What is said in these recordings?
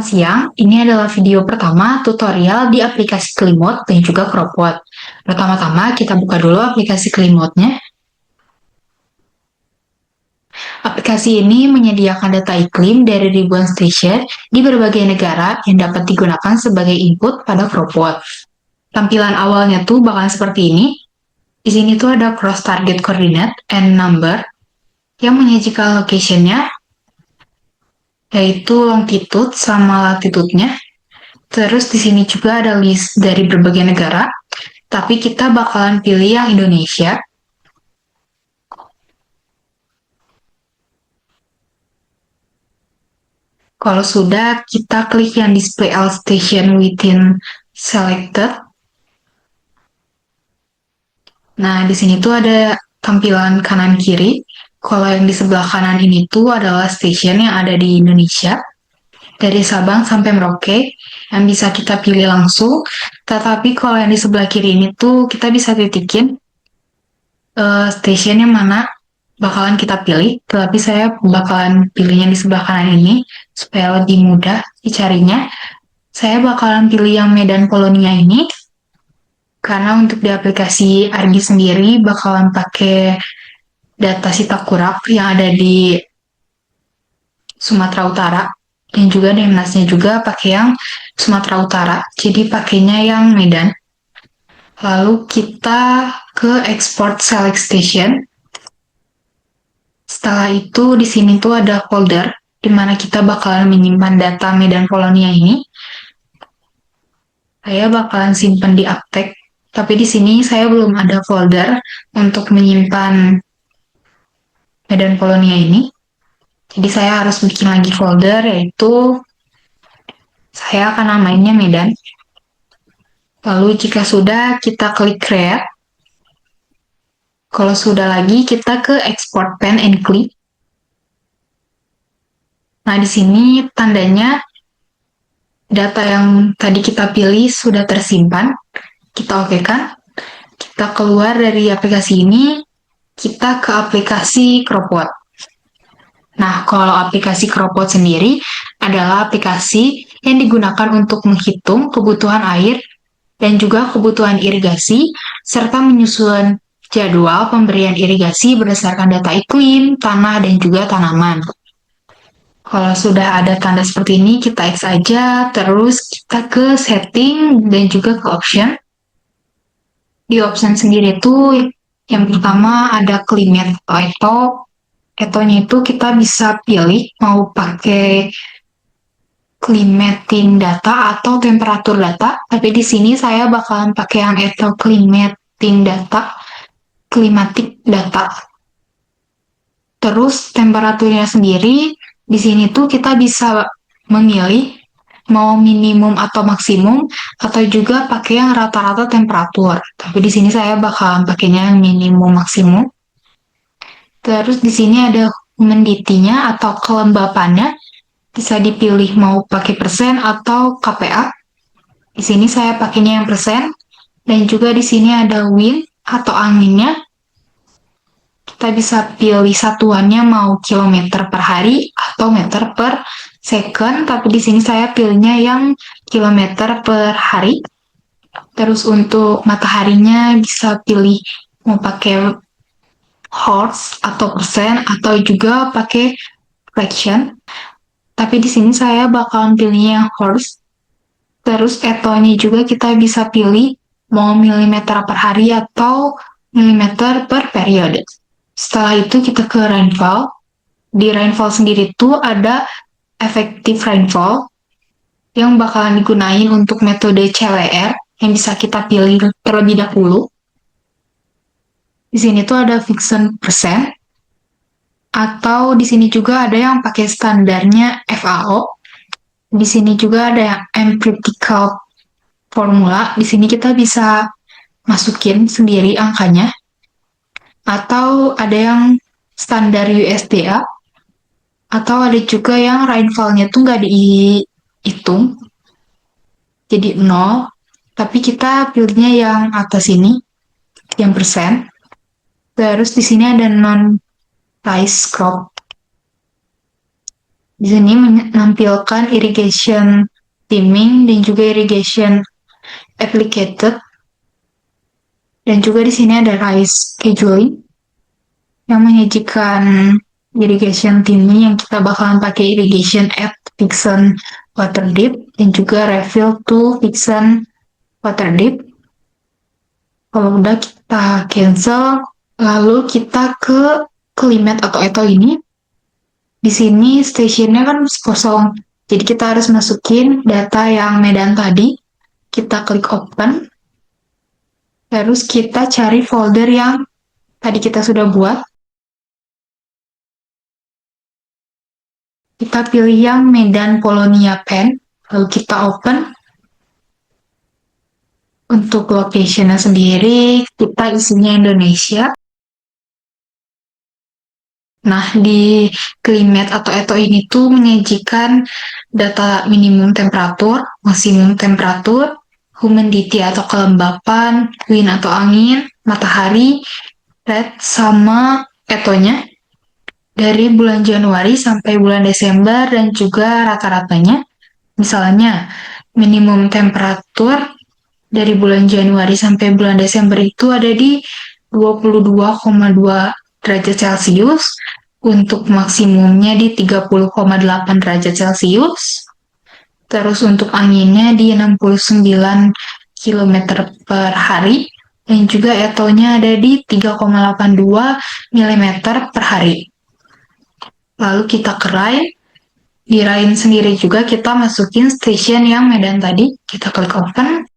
siang, ini adalah video pertama tutorial di aplikasi Klimode dan juga Cropwatch. Pertama-tama kita buka dulu aplikasi Klimode-nya. Aplikasi ini menyediakan data iklim dari ribuan stasiun di berbagai negara yang dapat digunakan sebagai input pada Cropwatch. Tampilan awalnya tuh bakalan seperti ini. Di sini tuh ada cross target coordinate and number yang menyajikan location-nya, yaitu longitude sama latitude-nya. Terus di sini juga ada list dari berbagai negara, tapi kita bakalan pilih yang Indonesia. Kalau sudah, kita klik yang display all station within selected. Nah, di sini tuh ada tampilan kanan kiri. Kalau yang di sebelah kanan ini tuh adalah station yang ada di Indonesia, dari Sabang sampai Merauke, yang bisa kita pilih langsung. Tetapi kalau yang di sebelah kiri ini tuh kita bisa titikin station yang mana bakalan kita pilih, tapi saya bakalan pilihnya di sebelah kanan ini supaya lebih mudah dicarinya. Saya bakalan pilih yang Medan Polonia ini karena untuk di aplikasi Argi sendiri bakalan pakai data Sitakurak yang ada di Sumatera Utara, dan juga Demnasnya juga pakai yang Sumatera Utara, jadi pakainya yang Medan. Lalu kita ke export select station. Setelah itu di sini tuh ada folder di mana kita bakalan menyimpan data Medan Polonia ini. Saya bakalan simpan di Aptek, tapi di sini saya belum ada folder untuk menyimpan Medan Polonia ini. Jadi saya harus bikin lagi folder, yaitu saya akan namainnya Medan. Lalu jika sudah, kita klik create. Kalau sudah lagi, kita ke export pen and click. Nah, di sini tandanya data yang tadi kita pilih sudah tersimpan. Kita okekan. Kita keluar dari aplikasi ini, kita ke aplikasi Cropwatch. Nah, kalau aplikasi Cropwatch sendiri adalah aplikasi yang digunakan untuk menghitung kebutuhan air dan juga kebutuhan irigasi, serta menyusun jadwal pemberian irigasi berdasarkan data iklim, tanah, dan juga tanaman. Kalau sudah ada tanda seperti ini, kita X aja, terus kita ke setting dan juga ke option. Di option sendiri itu yang pertama ada climate atau eto. Etonya itu kita bisa pilih mau pakai climating data atau temperatur data, tapi di sini saya bakalan pakai yang eto climating data, climatic data. Terus temperaturnya sendiri, di sini tuh kita bisa memilih mau minimum atau maksimum, atau juga pakai yang rata-rata temperatur. Tapi di sini saya bakalan pakainya yang minimum maksimum. Terus di sini ada humidity-nya atau kelembapannya, bisa dipilih mau pakai persen atau KPA. Di sini saya pakainya yang persen, dan juga di sini ada wind atau anginnya. Kita bisa pilih satuannya mau kilometer per hari atau meter per second, tapi di sini saya pilihnya yang kilometer per hari. Terus untuk mataharinya bisa pilih mau pakai horse atau persen atau juga pakai fraction. Tapi di sini saya bakalan pilihnya yang horse. Terus etonya juga kita bisa pilih mau milimeter per hari atau milimeter per periode. Setelah itu kita ke rainfall. Di rainfall sendiri tuh ada effective rainfall yang bakalan digunain untuk metode CWR yang bisa kita pilih terlebih dahulu. Di sini tuh ada fixed percent, atau di sini juga ada yang pakai standarnya FAO. Di sini juga ada yang empirical formula. Di sini kita bisa masukin sendiri angkanya. Atau ada yang standar USDA, atau ada juga yang rainfall-nya tuh nggak dihitung, jadi 0, tapi kita pilihnya yang atas ini, yang persen. Terus di sini ada non-rice crop. Di sini menampilkan irrigation timing dan juga irrigation applicated. Dan juga di sini ada rice scheduling yang menyajikan irrigation timing yang kita bakalan pakai irrigation at fixen water dip dan juga refill to fixen water dip. Kalau udah kita cancel, lalu kita ke climate atau eto ini. Di sini stationnya kan kosong, jadi kita harus masukin data yang Medan tadi. Kita klik open, terus kita cari folder yang tadi kita sudah buat. Kita pilih yang Medan Polonia Pen, lalu kita open. Untuk location-nya sendiri, kita isinya Indonesia. Nah, di climate atau eto ini tuh menyajikan data minimum temperatur, maksimum temperatur, humidity atau kelembapan, wind atau angin, matahari, red, sama etonya dari bulan Januari sampai bulan Desember dan juga rata-ratanya. Misalnya, minimum temperatur dari bulan Januari sampai bulan Desember itu ada di 22,2 derajat Celcius, untuk maksimumnya di 30,8 derajat Celcius, terus untuk anginnya di 69 km per hari, dan juga etonya ada di 3,82 mm per hari. Lalu kita ke Rain. Di Rain sendiri juga kita masukin station yang Medan tadi, kita klik open.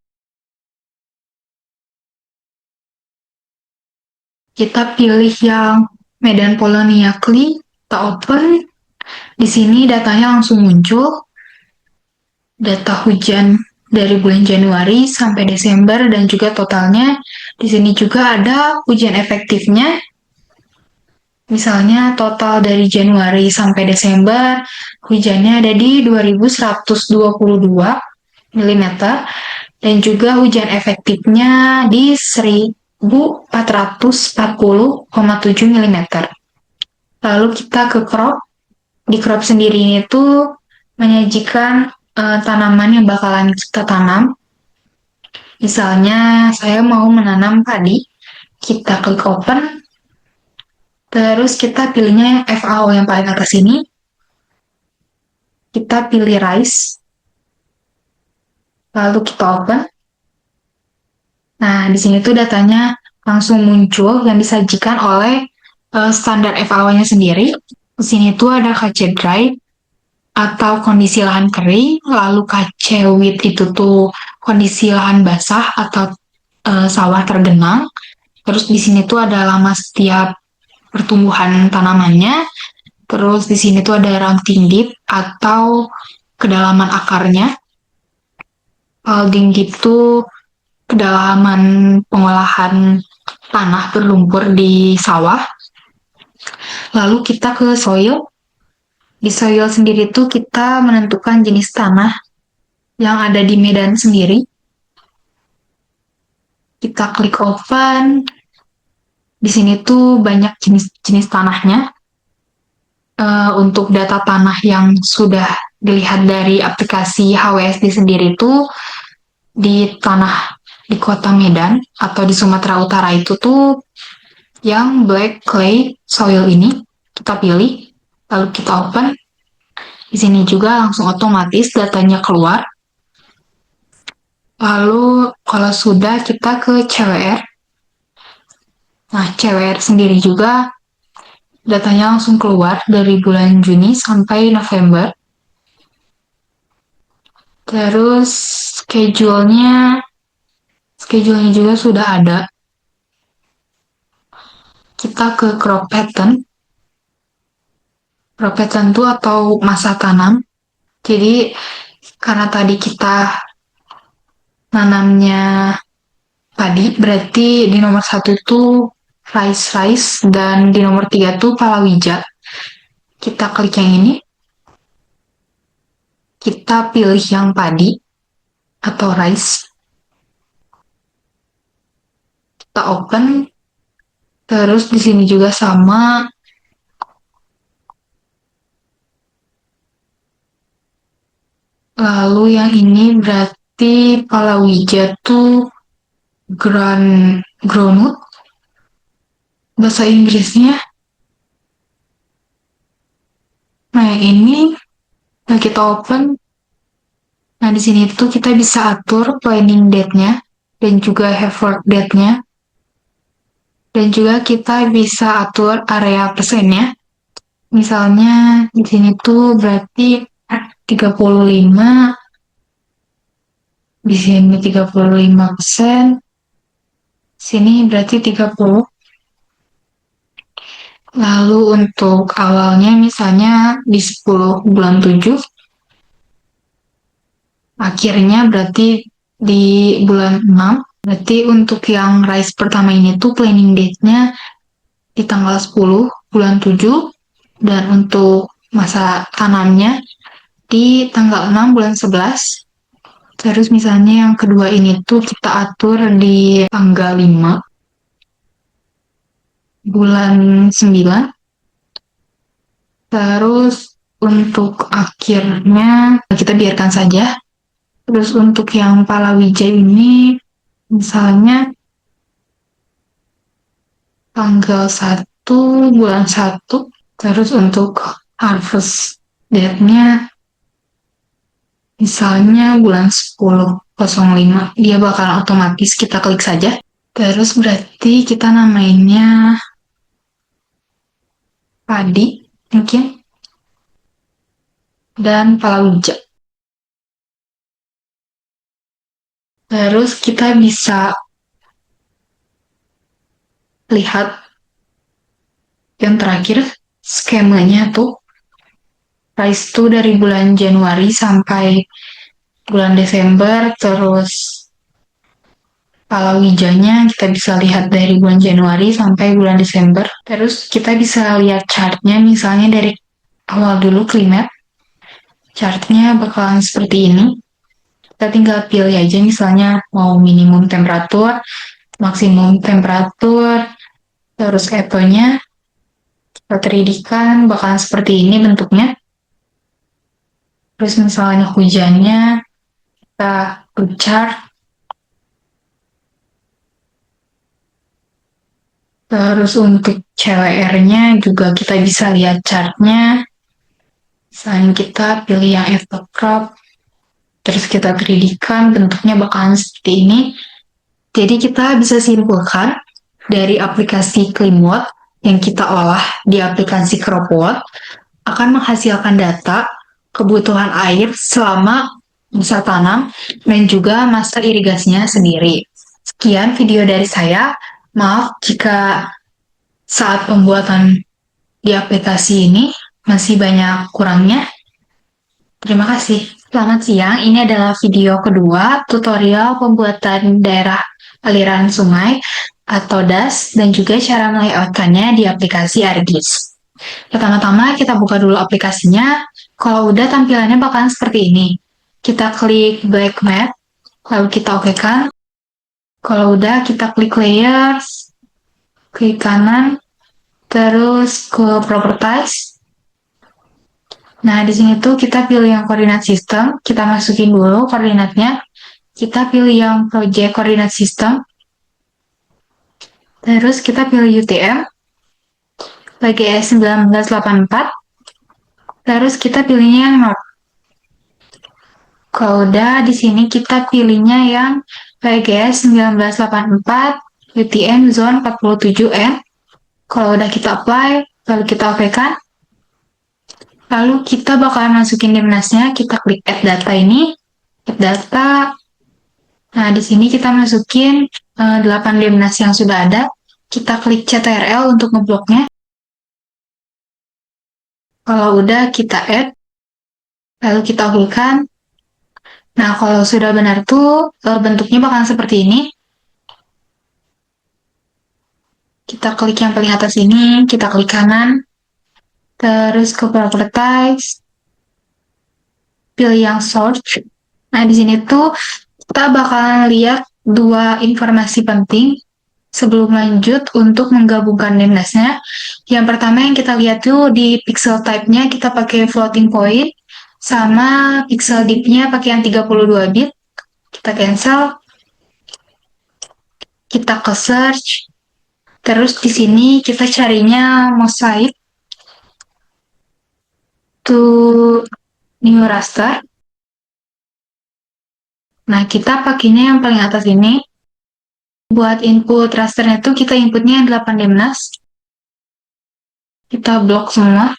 Kita pilih yang Medan Polonia Kli, kita open. Di sini datanya langsung muncul. Data hujan dari bulan Januari sampai Desember dan juga totalnya. Di sini juga ada hujan efektifnya. Misalnya total dari Januari sampai Desember, hujannya ada di 2122 mm dan juga hujan efektifnya di 1440,7 mm. Lalu kita ke crop. Di crop sendiri ini tuh menyajikan tanaman yang bakalan kita tanam. Misalnya saya mau menanam padi, kita klik open, terus kita pilihnya yang FAO yang paling atas ini. Kita pilih rice, lalu kita open. Nah, di sini tuh datanya langsung muncul yang disajikan oleh standar FAO-nya sendiri. Di sini tuh ada KC dry atau kondisi lahan kering, lalu KC wet itu tuh kondisi lahan basah atau sawah tergenang. Terus di sini tuh ada lama setiap pertumbuhan tanamannya. Terus di sini tuh ada ranting deep atau kedalaman akarnya. Holding deep tuh kedalaman pengolahan tanah berlumpur di sawah. Lalu kita ke soil. Di soil sendiri tuh kita menentukan jenis tanah yang ada di Medan sendiri. Kita klik open. Di sini tuh banyak jenis-jenis tanahnya. Untuk data tanah yang sudah dilihat dari aplikasi HWSD sendiri tuh di tanah di kota Medan atau di Sumatera Utara itu tuh yang black clay soil ini kita pilih, lalu kita open. Di sini juga langsung otomatis datanya keluar. Lalu kalau sudah kita ke CWR. Nah, CWR sendiri juga datanya langsung keluar dari bulan Juni sampai November. Terus schedule-nya juga sudah ada. Kita ke crop pattern. Crop pattern itu atau masa tanam. Jadi karena tadi kita nanamnya padi, berarti di nomor 1 itu rice dan di nomor 3 itu palawija. Kita klik yang ini. Kita pilih yang padi atau rice. Kita open. Terus di sini juga sama. Lalu yang ini berarti palawija tuh groundnut. Bahasa Inggrisnya. Nah, ini kita open. Nah, di sini tuh kita bisa atur planning date-nya dan juga have work date-nya. Dan juga kita bisa atur area persennya. Misalnya di sini tuh berarti 35, di sini 35%, sini berarti 30. Lalu untuk awalnya misalnya di 10 bulan 7, akhirnya berarti di bulan 6. Berarti untuk yang rise pertama ini tuh planning date-nya di tanggal 10 bulan 7, dan untuk masa tanamnya di tanggal 6 bulan 11. Terus misalnya yang kedua ini tuh kita atur di tanggal 5 bulan 9. Terus untuk akhirnya kita biarkan saja. Terus untuk yang palawija ini misalnya tanggal 1 bulan 1. Terus untuk harvest date-nya misalnya bulan 10.05. Dia bakal otomatis kita klik saja. Terus berarti kita namainnya padi mungkin dan palawija. Terus kita bisa lihat yang terakhir skemanya tuh price tuh dari bulan Januari sampai bulan Desember. Terus palawijanya kita bisa lihat dari bulan Januari sampai bulan Desember. Terus kita bisa lihat chartnya misalnya dari awal dulu climate. Chartnya bakalan seperti ini. Kita tinggal pilih aja misalnya mau minimum temperatur, maksimum temperatur, terus apple-nya kita 3D-kan bakalan seperti ini bentuknya. Terus misalnya hujannya kita klik chart. Terus untuk CWR-nya juga kita bisa lihat chartnya. Misalnya kita pilih yang effect crop, terus kita 3D-kan bentuknya bakalan seperti ini. Jadi kita bisa simpulkan dari aplikasi Climate yang kita olah di aplikasi Cropwood akan menghasilkan data kebutuhan air selama masa tanam dan juga masa irigasinya sendiri. Sekian video dari saya. Maaf jika saat pembuatan di aplikasi ini masih banyak kurangnya. Terima kasih. Selamat siang, ini adalah video kedua tutorial pembuatan daerah aliran sungai atau DAS dan juga cara melayoutkannya di aplikasi ArcGIS. Pertama-tama kita buka dulu aplikasinya. Kalau udah tampilannya bakalan seperti ini. Kita klik black mat, lalu kita okekan. Kalau udah kita klik layers, klik kanan, terus ke properties. Nah, di sini tuh kita pilih yang koordinat sistem, kita masukin dulu koordinatnya. Kita pilih yang project koordinat system. Terus kita pilih UTM, PGS 1984. Terus kita pilihnya yang north. Kalau udah, di sini kita pilihnya yang PGS 1984, UTM zone 47N. Kalau udah kita apply, lalu kita okekan. Lalu kita bakalan masukin dimnasnya, kita klik add data ini, add data. Nah, di sini kita masukin 8 dimnas yang sudah ada. Kita klik CTRL untuk ngebloknya. Kalau udah kita add, lalu kita okekan. Nah, kalau sudah benar tuh bentuknya bakalan seperti ini. Kita klik yang paling atas ini, kita klik kanan, terus ke properties, pilih yang search. Nah, di sini tuh kita bakalan lihat dua informasi penting sebelum lanjut untuk menggabungkan dimnasnya. Yang pertama yang kita lihat tuh di pixel type-nya kita pakai floating point, sama pixel dip-nya pakai yang 32 bit. Kita cancel, kita ke search, terus di sini kita carinya mosaic to new raster. Nah, kita pakainya yang paling atas ini. Buat input rasternya tuh kita inputnya yang 8D-NAS. Kita blok semua.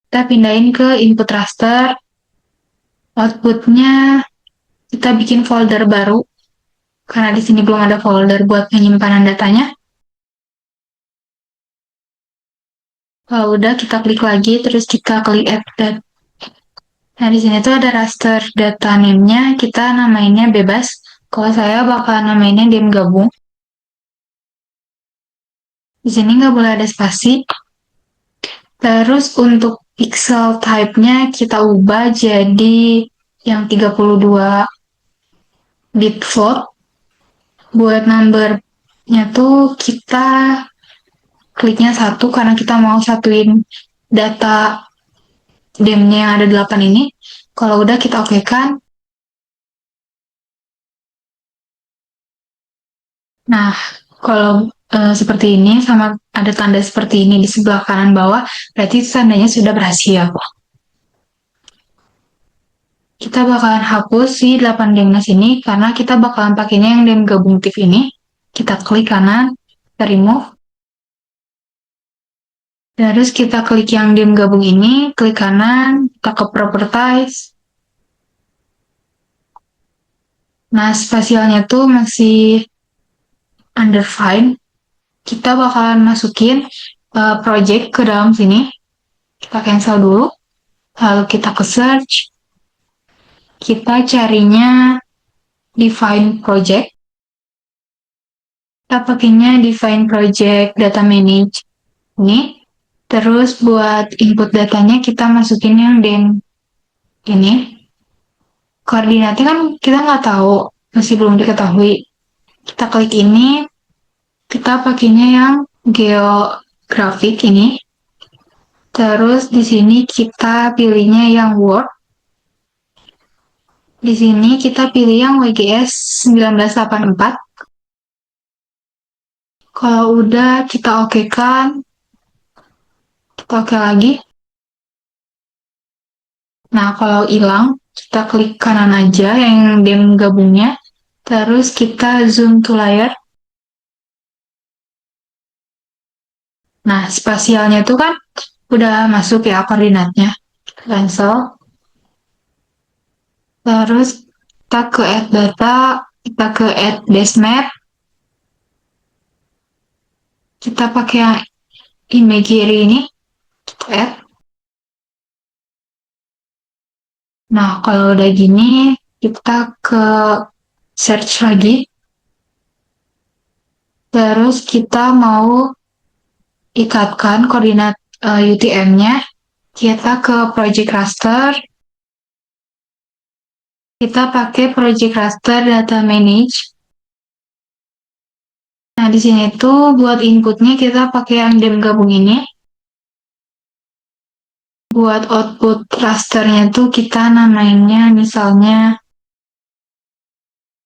Kita pindahin ke input raster. Outputnya kita bikin folder baru. Karena di sini belum ada folder buat penyimpanan datanya. Kalau udah kita klik lagi, terus kita klik add data. Nah, di sini tuh ada raster data name-nya, kita namainnya bebas. Kalau saya bakal namainnya dim gabung. Di sini nggak boleh ada spasi. Terus untuk pixel type-nya kita ubah jadi yang 32 bit float. Buat number-nya tuh kita kliknya 1 karena kita mau satuin data dim-nya yang ada 8 ini. Kalau udah kita oke-kan. Nah, kalau seperti ini sama ada tanda seperti ini di sebelah kanan bawah, berarti tandanya sudah berhasil. Kita bakalan hapus si 8 dimnas ini karena kita bakalan pakainya yang dim gabung TIFF ini. Kita klik kanan, kita remove. Terus kita klik yang dim gabung ini, klik kanan, kita ke properties. Nah, spasialnya tuh masih undefined. Kita bakalan masukin project ke dalam sini. Kita cancel dulu. Lalu kita ke search. Kita carinya define project. Kita pakainya define project data manage ini. Terus buat input datanya kita masukin yang dim ini. Koordinatnya kan kita nggak tahu, masih belum diketahui. Kita klik ini, kita pakainya yang geografik ini. Terus di sini kita pilihnya yang Word. Di sini kita pilih yang WGS 1984. Kalau udah kita oke-kan, kita oke lagi. Nah, kalau hilang, kita klik kanan aja yang dim gabungnya. Terus kita zoom to layer. Nah, spasialnya tuh kan udah masuk ya koordinatnya. Cancel. Terus kita ke add data, kita ke add base map. Kita pakai yang imagery ini, kita add. Nah, kalau udah gini, kita ke search lagi. Terus kita mau ikatkan koordinat UTM-nya. Kita ke project raster. Kita pakai project raster data manage. Nah, di sini tuh buat inputnya kita pakai yang dim gabung ini. Buat output rasternya tuh kita namainnya misalnya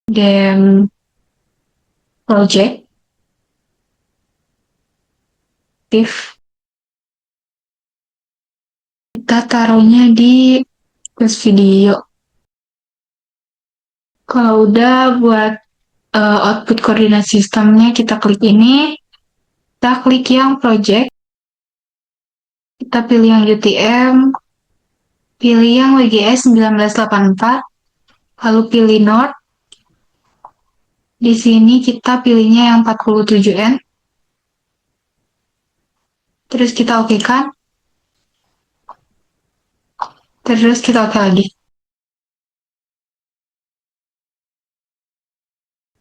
dim project TIFF. Kita taruhnya di plus video. Kalau udah buat output koordinat sistemnya kita klik ini, kita klik yang project, kita pilih yang UTM, pilih yang WGS 1984, lalu pilih Node. Di sini kita pilihnya yang 47N. Terus kita oke-kan. Terus kita oke lagi.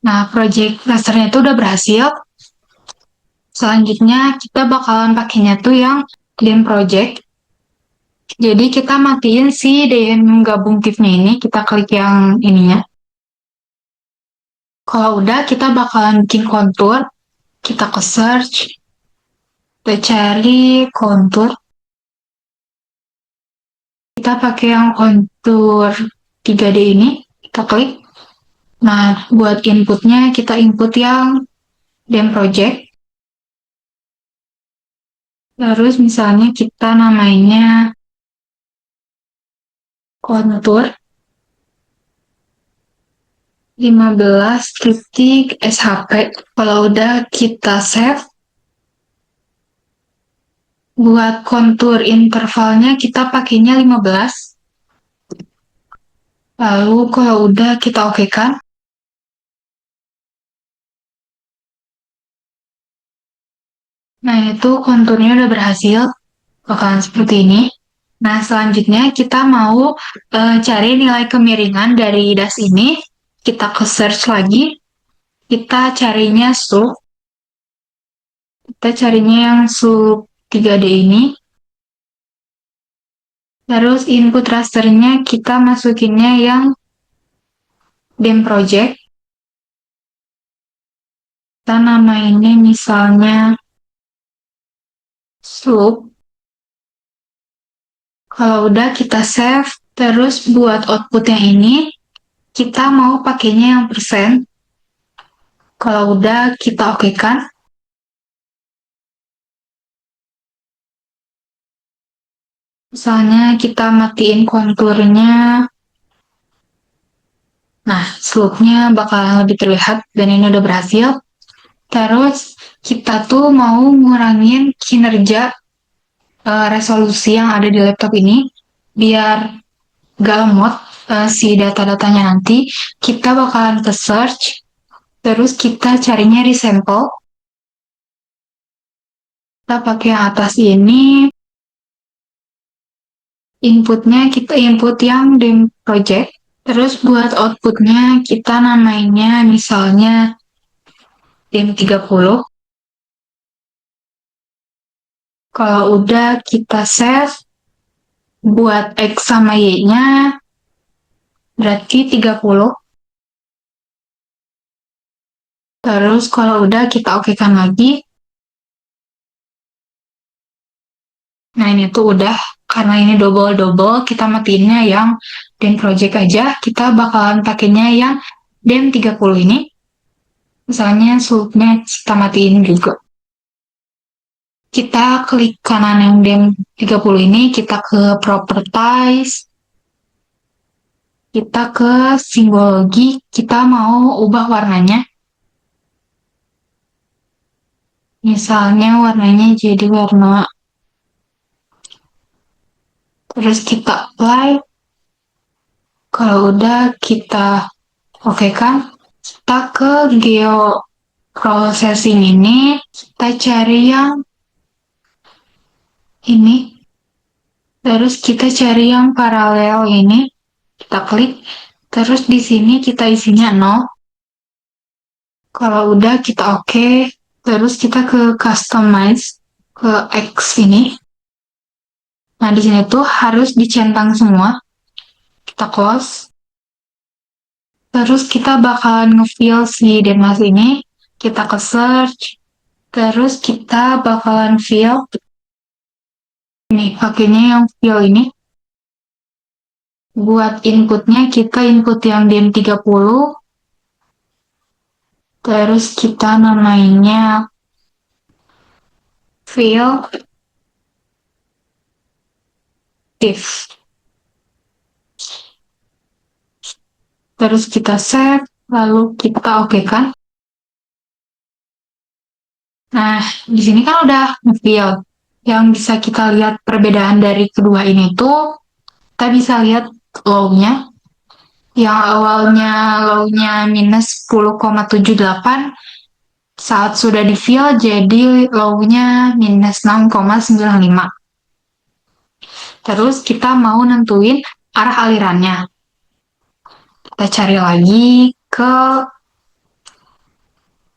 Nah, project rasternya itu udah berhasil. Selanjutnya kita bakalan pakainya tuh yang dim project. Jadi kita matiin si dim gabung TIFF-nya ini, kita klik yang ininya. Kalau udah kita bakalan bikin kontur, kita ke search, kita cari kontur. kita pakai yang kontur 3D ini, kita klik. Nah, buat inputnya kita input yang dem project. Terus misalnya kita namanya kontur 15 titik SHP. Kalau udah kita save, buat kontur intervalnya kita pakainya 15. Lalu kalau udah kita oke kan. Nah, itu konturnya udah berhasil. Bakalan seperti ini. Nah, selanjutnya kita mau cari nilai kemiringan dari das ini. Kita ke search lagi. Kita carinya sub. Kita carinya yang sub 3D ini. Terus input rasternya kita masukinnya yang dem project. Kita namainnya misalnya slope. Kalau udah kita save, terus buat outputnya ini, kita mau pakainya yang persen. Kalau udah kita oke kan. Misalnya kita matiin konturnya. Nah, slope-nya bakalan lebih terlihat dan ini udah berhasil. Terus kita tuh mau ngurangin kinerja resolusi yang ada di laptop ini biar gak lemot si data-datanya nanti. Kita bakalan ke search, terus kita carinya resample. Kita pakai yang atas ini. Inputnya kita input yang dem project. Terus buat outputnya kita namainnya misalnya dem 30. Kalau udah kita save, buat X sama Y-nya berarti 30. Terus kalau udah kita okekan lagi. Nah, ini tuh udah, karena ini double-double, kita matiinnya yang dem project aja. Kita bakalan pakainya yang dem 30 ini. Misalnya slope-nya kita matiin juga. Kita klik kanan yang dem 30 ini, kita ke properties, kita ke simbologi, kita mau ubah warnanya. Misalnya warnanya jadi warna, terus kita apply. Kalau udah kita oke kan, kita ke geoprocessing ini, kita cari yang ini. Terus kita cari yang paralel ini, kita klik. Terus di sini kita isinya 0. Kalau udah kita oke, terus kita ke customize ke X ini. Nah, di sini tuh harus dicentang semua. Kita close. Terus kita bakalan nge-fill si Denmas ini. Kita ke search. Terus kita bakalan fill. Nih, pakainya yang fill ini. Buat inputnya kita input yang dem 30. Terus kita namainnya fill div. Terus kita save, lalu kita oke kan. Nah, di sini kan udah nge-fill. Yang bisa kita lihat perbedaan dari kedua ini tuh, kita bisa lihat low-nya. Yang awalnya low-nya minus 10,78, saat sudah di-fill jadi low-nya minus 6,95. Terus kita mau nentuin arah alirannya. Kita cari lagi ke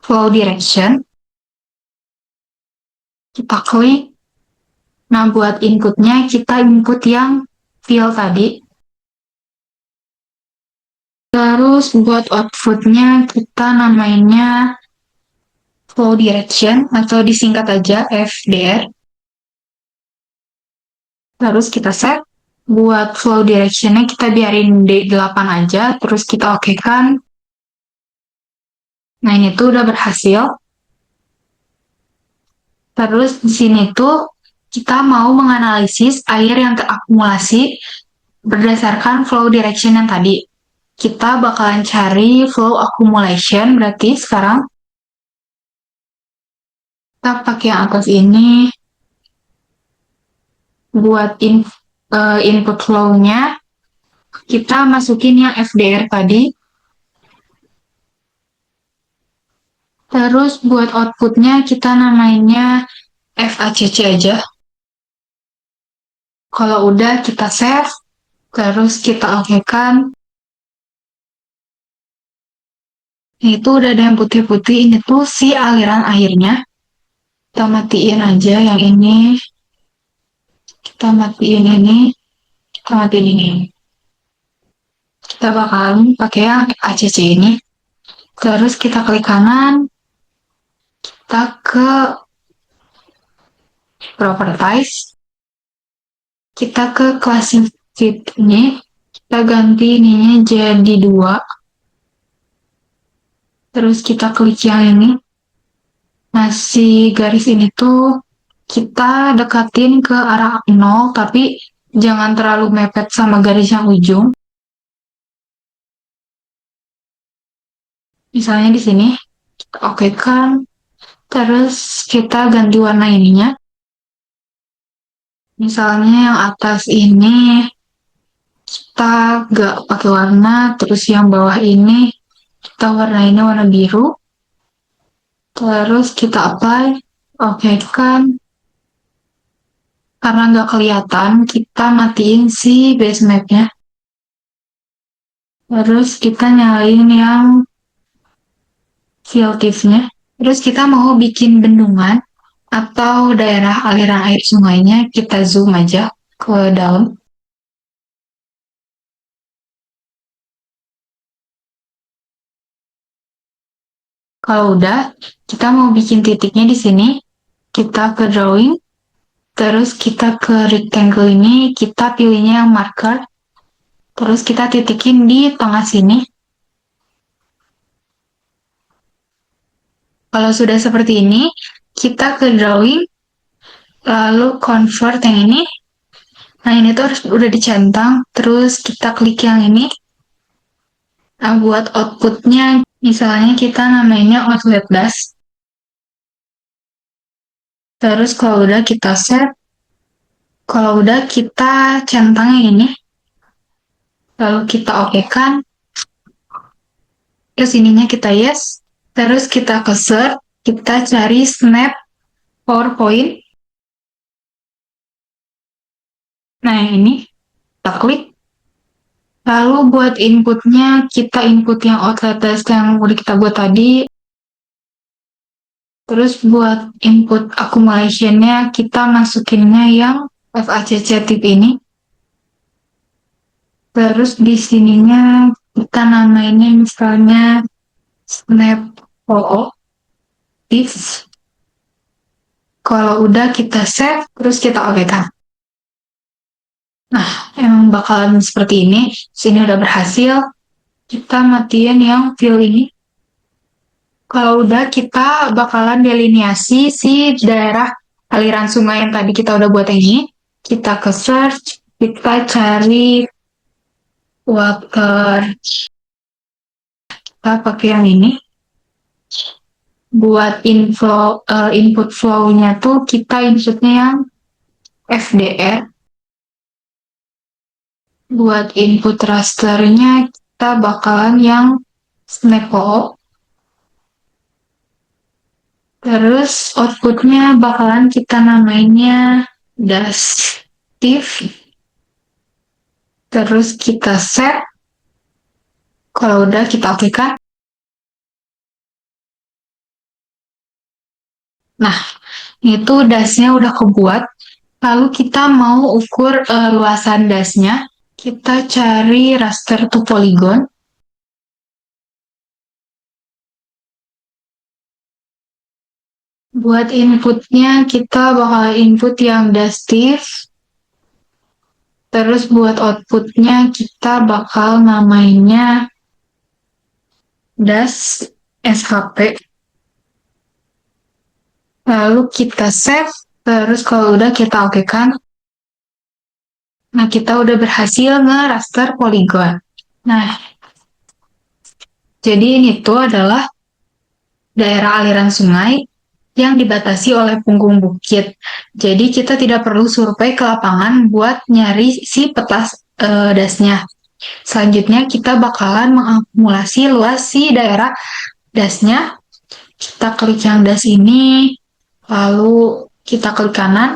flow direction. Kita klik. Nah, buat inputnya kita input yang fill tadi. Terus buat outputnya kita namainnya flow direction atau disingkat aja FDR. Terus kita save. Buat flow directionnya kita biarin D8 aja, terus kita okekan. Nah, ini tuh udah berhasil. Terus di sini tuh kita mau menganalisis air yang terakumulasi berdasarkan flow direction yang tadi. Kita bakalan cari flow accumulation, berarti sekarang kita pakai yang atas ini buat input flow-nya. Kita masukin yang FDR tadi. Terus buat outputnya kita namainnya FACC aja. Kalau udah kita save, terus kita okekan. Itu udah ada yang putih-putih, ini tuh si aliran airnya. Kita matiin aja yang ini. Kita matiin ini. Kita matiin ini. Kita bakalan pakai yang ACC ini. Terus kita klik kanan. Kita ke properties. Kita ke classify ini. Kita ganti ininya jadi 2. Terus kita klik yang ini. Masih garis ini tuh kita dekatin ke arah 0, tapi jangan terlalu mepet sama garis yang ujung. Misalnya di sini, kita okekan, terus kita ganti warna ininya. Misalnya yang atas ini, kita gak pakai warna, terus yang bawah ini, kita warnainnya warna biru. Terus kita apply, okekan. Karena nggak kelihatan, kita matiin si base map-nya. Terus kita nyalain yang filtifnya. Terus kita mau bikin bendungan atau daerah aliran air sungainya, kita zoom aja ke dalam. Kalau udah, kita mau bikin titiknya di sini, kita ke drawing, terus kita ke rectangle ini, kita pilihnya yang marker, terus kita titikin di tengah sini. Kalau sudah seperti ini, kita ke drawing, lalu convert yang ini. Nah, ini tuh harus udah dicentang, terus kita klik yang ini. Nah, buat outputnya, misalnya kita namanya outlet dash. Terus kalau udah kita set, kalau udah kita centang yang ini. Lalu kita okekan. Terus ininya kita yes. Terus kita ke search, kita cari snap PowerPoint. Nah, yang ini kita klik. Lalu buat inputnya, kita input yang outlet test yang udah kita buat tadi. Terus buat input accumulation-nya, kita masukinnya yang FACC tip ini. Terus di sininya kita namainnya misalnya snap PO. Kalau udah kita save, terus kita okekan. Nah, emang bakalan seperti ini. Sini udah berhasil. Kita matiin yang fill ini. Kalau udah, kita bakalan delineasi si daerah aliran sungai yang tadi kita udah buat ini. Kita ke search, kita cari water. Kita pakai yang ini. Buat input flow-nya tuh kita inputnya yang FDR. Buat input rasternya kita bakalan yang snapO. Terus outputnya bakalan kita namainnya dash div. Terus kita set. Kalau udah kita okekan. Nah, itu dashnya udah kebuat. Lalu kita mau ukur luasan dashnya. Kita cari raster to polygon. Buat inputnya kita bakal input yang dash div. Terus buat outputnya kita bakal namainnya das SHP. Lalu kita save. Terus kalau udah kita oke kan. Nah, kita udah berhasil nge-raster poligon. Nah, jadi ini tuh adalah daerah aliran sungai yang dibatasi oleh punggung bukit. Jadi kita tidak perlu survei ke lapangan buat nyari si petas dasnya. Selanjutnya kita bakalan mengakumulasi luas si daerah dasnya. Kita klik yang das ini, lalu kita klik kanan,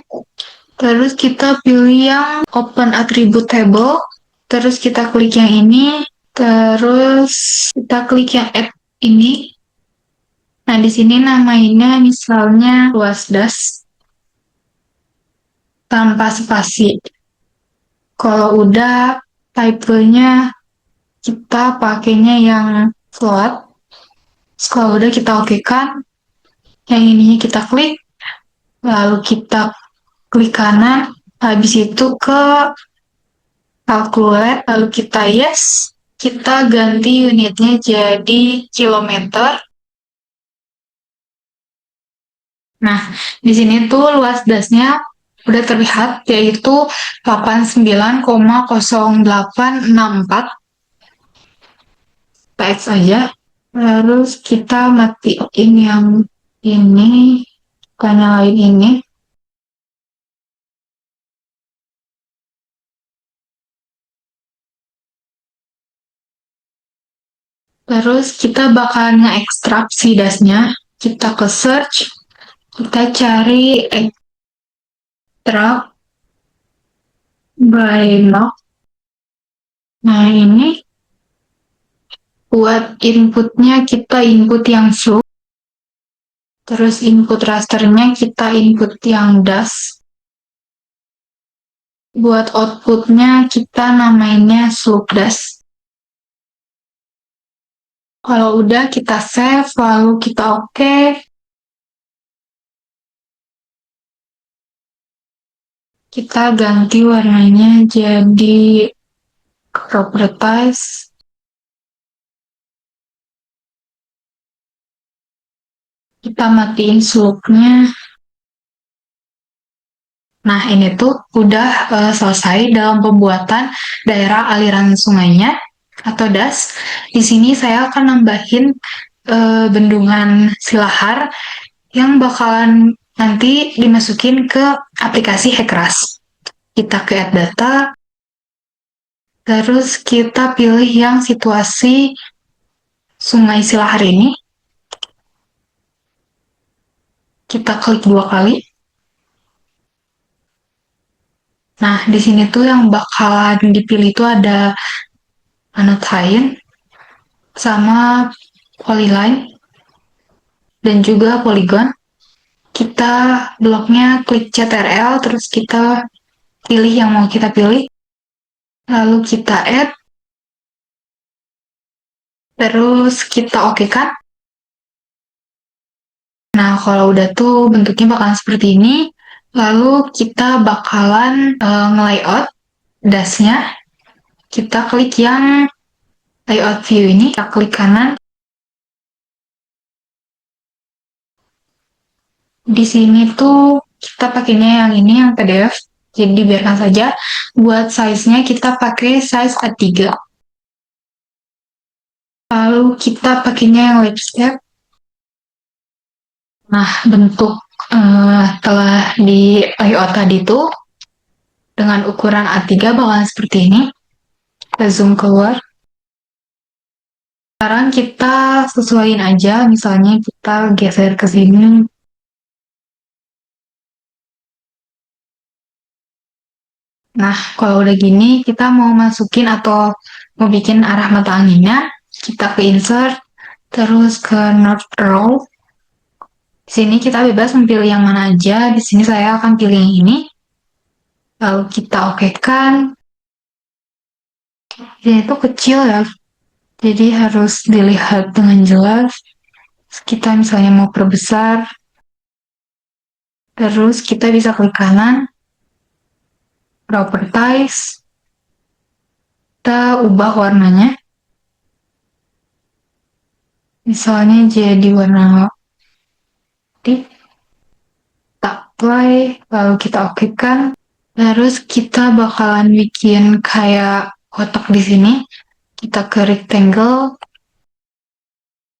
terus kita pilih yang open attribute table, terus kita klik yang ini, terus kita klik yang add ini. Nah, di sini namanya misalnya luas das tanpa spasi. Kalau udah type-nya kita pakainya yang float. Kalau udah kita oke kan, yang ininya kita klik, lalu kita klik kanan, habis itu ke calculate, lalu kita yes, kita ganti unitnya jadi kilometer. Nah, di sini tuh luas dasnya udah terlihat, yaitu 89,0864 px aja. Terus kita matiin yang ini, kita nyalain ini. Terus kita bakal nge-extract si dasnya. Kita ke search, kita cari extract by log. Nah, ini buat inputnya kita input yang slope. Terus input rasternya kita input yang das. Buat outputnya kita namainnya slope das. Kalau udah kita save, lalu kita oke. Kita ganti warnanya jadi properties. Kita matiin slope-nya. Nah, ini tuh udah selesai dalam pembuatan daerah aliran sungainya atau das. Di sini saya akan nambahin bendungan silahar yang bakalan nanti dimasukin ke aplikasi Hekras. Kita ke add data, terus kita pilih yang situasi sungai silahar ini. Kita klik 2 kali. Nah, di sini tuh yang bakalan dipilih itu ada Anotain sama Polyline dan juga Polygon. Kita bloknya klik CTRL, terus kita pilih yang mau kita pilih. Lalu kita add. Terus kita oke kan. Nah, kalau udah tuh bentuknya bakalan seperti ini. Lalu kita bakalan nge-layout dasnya. Kita klik yang layout view ini, kita klik kanan. Di sini tuh kita pakainya yang ini, yang PDF. Jadi biarkan saja. Buat size-nya kita pakai size A3. Lalu kita pakainya yang landscape. Nah, bentuk telah di layout tadi tuh dengan ukuran A3 bakalan seperti ini. Kita zoom keluar. Sekarang kita sesuaiin aja, misalnya kita geser ke sini. Nah, kalau udah gini, kita mau masukin atau mau bikin arah mata anginnya, kita ke insert, terus ke north row. Di sini kita bebas memilih yang mana aja. Di sini saya akan pilih yang ini. Lalu kita okekan. Ini tuh kecil ya, jadi harus dilihat dengan jelas. Kita misalnya mau perbesar, terus kita bisa klik kanan, properties, kita ubah warnanya. Misalnya jadi warna putih. Kita apply, lalu kita okekan. Terus kita bakalan bikin kayak kotak di sini. Kita ke rectangle.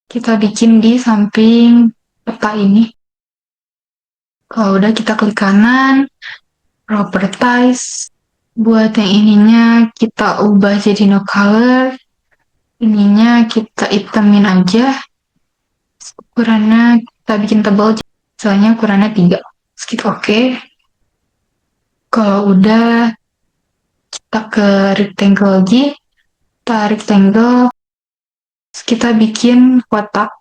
Kita bikin di samping peta ini. Kalau udah kita klik kanan, properties. Buat yang ininya kita ubah jadi no color. Ininya kita hitamin aja. Ukurannya kita bikin tebal, misalnya ukurannya 3. Skip oke. Kalau udah, kita ke rectangle lagi. Kita rectangle. Terus kita bikin kotak.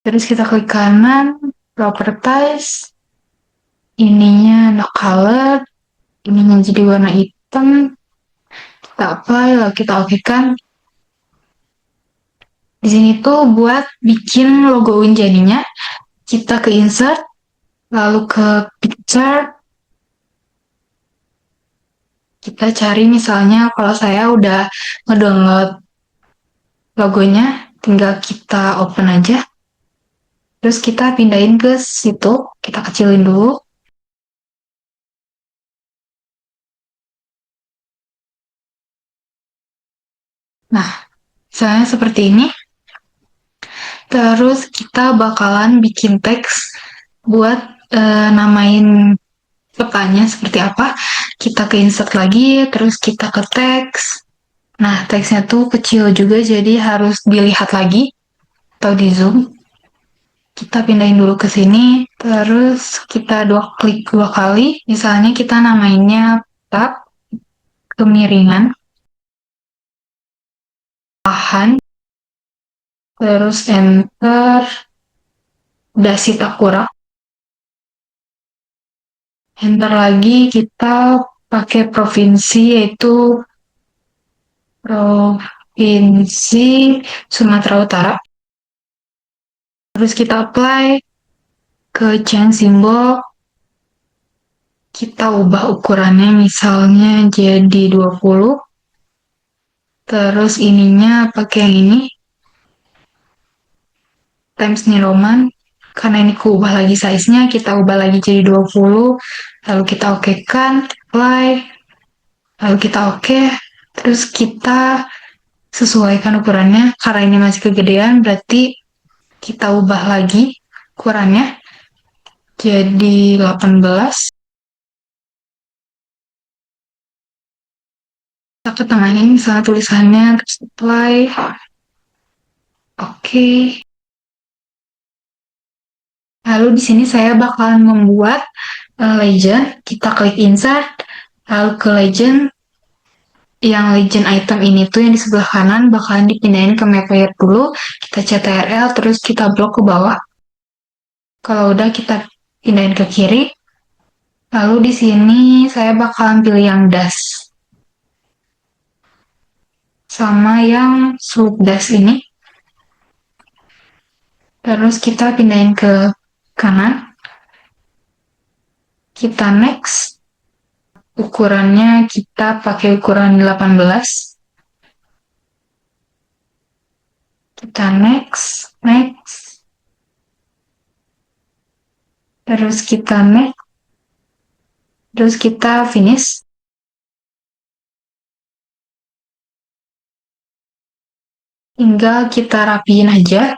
Terus kita klik kanan, properties. Ininya no color. Ininya jadi warna hitam. Kita apply, lalu kita okekan. Di sini tuh buat bikin logo jadinya, kita ke insert, lalu ke picture. Kita cari misalnya kalau saya udah ngedownload logonya, tinggal kita open aja. Terus kita pindahin ke situ, kita kecilin dulu. Nah, misalnya seperti ini. Terus kita bakalan bikin teks buat namain petanya seperti apa. Kita ke insert lagi, terus kita ke teks. Nah, teksnya tuh kecil juga, jadi harus dilihat lagi atau di zoom. Kita pindahin dulu ke sini, terus kita klik 2 kali. Misalnya kita namainnya tab, kemiringan, tahan, terus enter, dasi takura. Enter lagi, kita pakai provinsi, yaitu Provinsi Sumatera Utara. Terus kita apply ke change symbol. Kita ubah ukurannya misalnya jadi 20. Terus ininya pakai yang ini. Times New Roman. Karena ini aku ubah lagi size-nya, kita ubah lagi jadi 20. Lalu kita okekan, apply. Lalu kita oke. Terus kita sesuaikan ukurannya. Karena ini masih kegedean, berarti kita ubah lagi ukurannya jadi 18. Kita ketengahin misalnya tulisannya, terus apply. Oke. Lalu di sini saya bakalan membuat legend. Kita klik insert, lalu ke legend. Yang legend item ini tuh yang di sebelah kanan bakalan dipindahin ke map layer dulu. Kita ctrl, terus kita blok ke bawah. Kalau udah kita pindahin ke kiri. Lalu di sini saya bakalan pilih yang dash. Sama yang slope dash ini. Terus kita pindahin ke kanan. Kita next. Ukurannya kita pakai ukuran 18. Kita next. Terus kita next. Terus kita finish. Tinggal kita rapiin aja.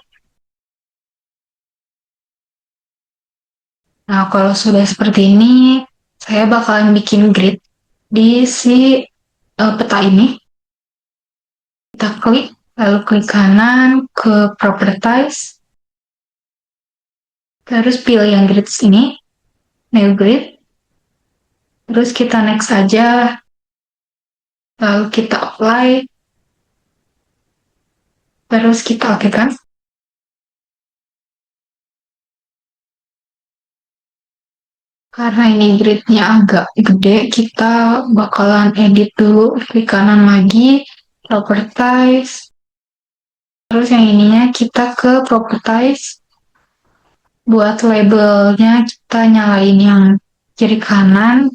Nah, kalau sudah seperti ini, saya bakalan bikin grid di si peta ini. Kita klik, lalu klik kanan ke properties. Terus pilih yang grid ini, new grid. Terus kita next aja. Lalu kita apply. Terus kita okekan. Karena ini gridnya agak gede, kita bakalan edit dulu. Klik kanan lagi, properties. Terus yang ininya kita ke properties. Buat labelnya kita nyalain yang kiri kanan.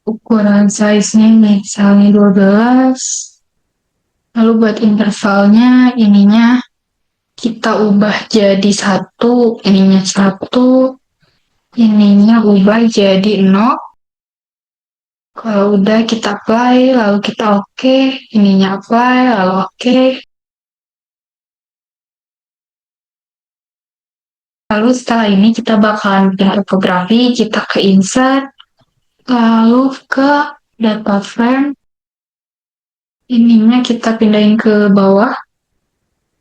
ukuran size-nya misalnya 12. Lalu buat intervalnya ininya kita ubah jadi 1, ininya 1, ininya ubah jadi 0. Kalau udah kita apply, lalu kita oke, ininya apply, lalu oke. Lalu setelah ini kita bakalan pindah topografi, kita ke insert, lalu ke data frame, ininya kita pindahin ke bawah,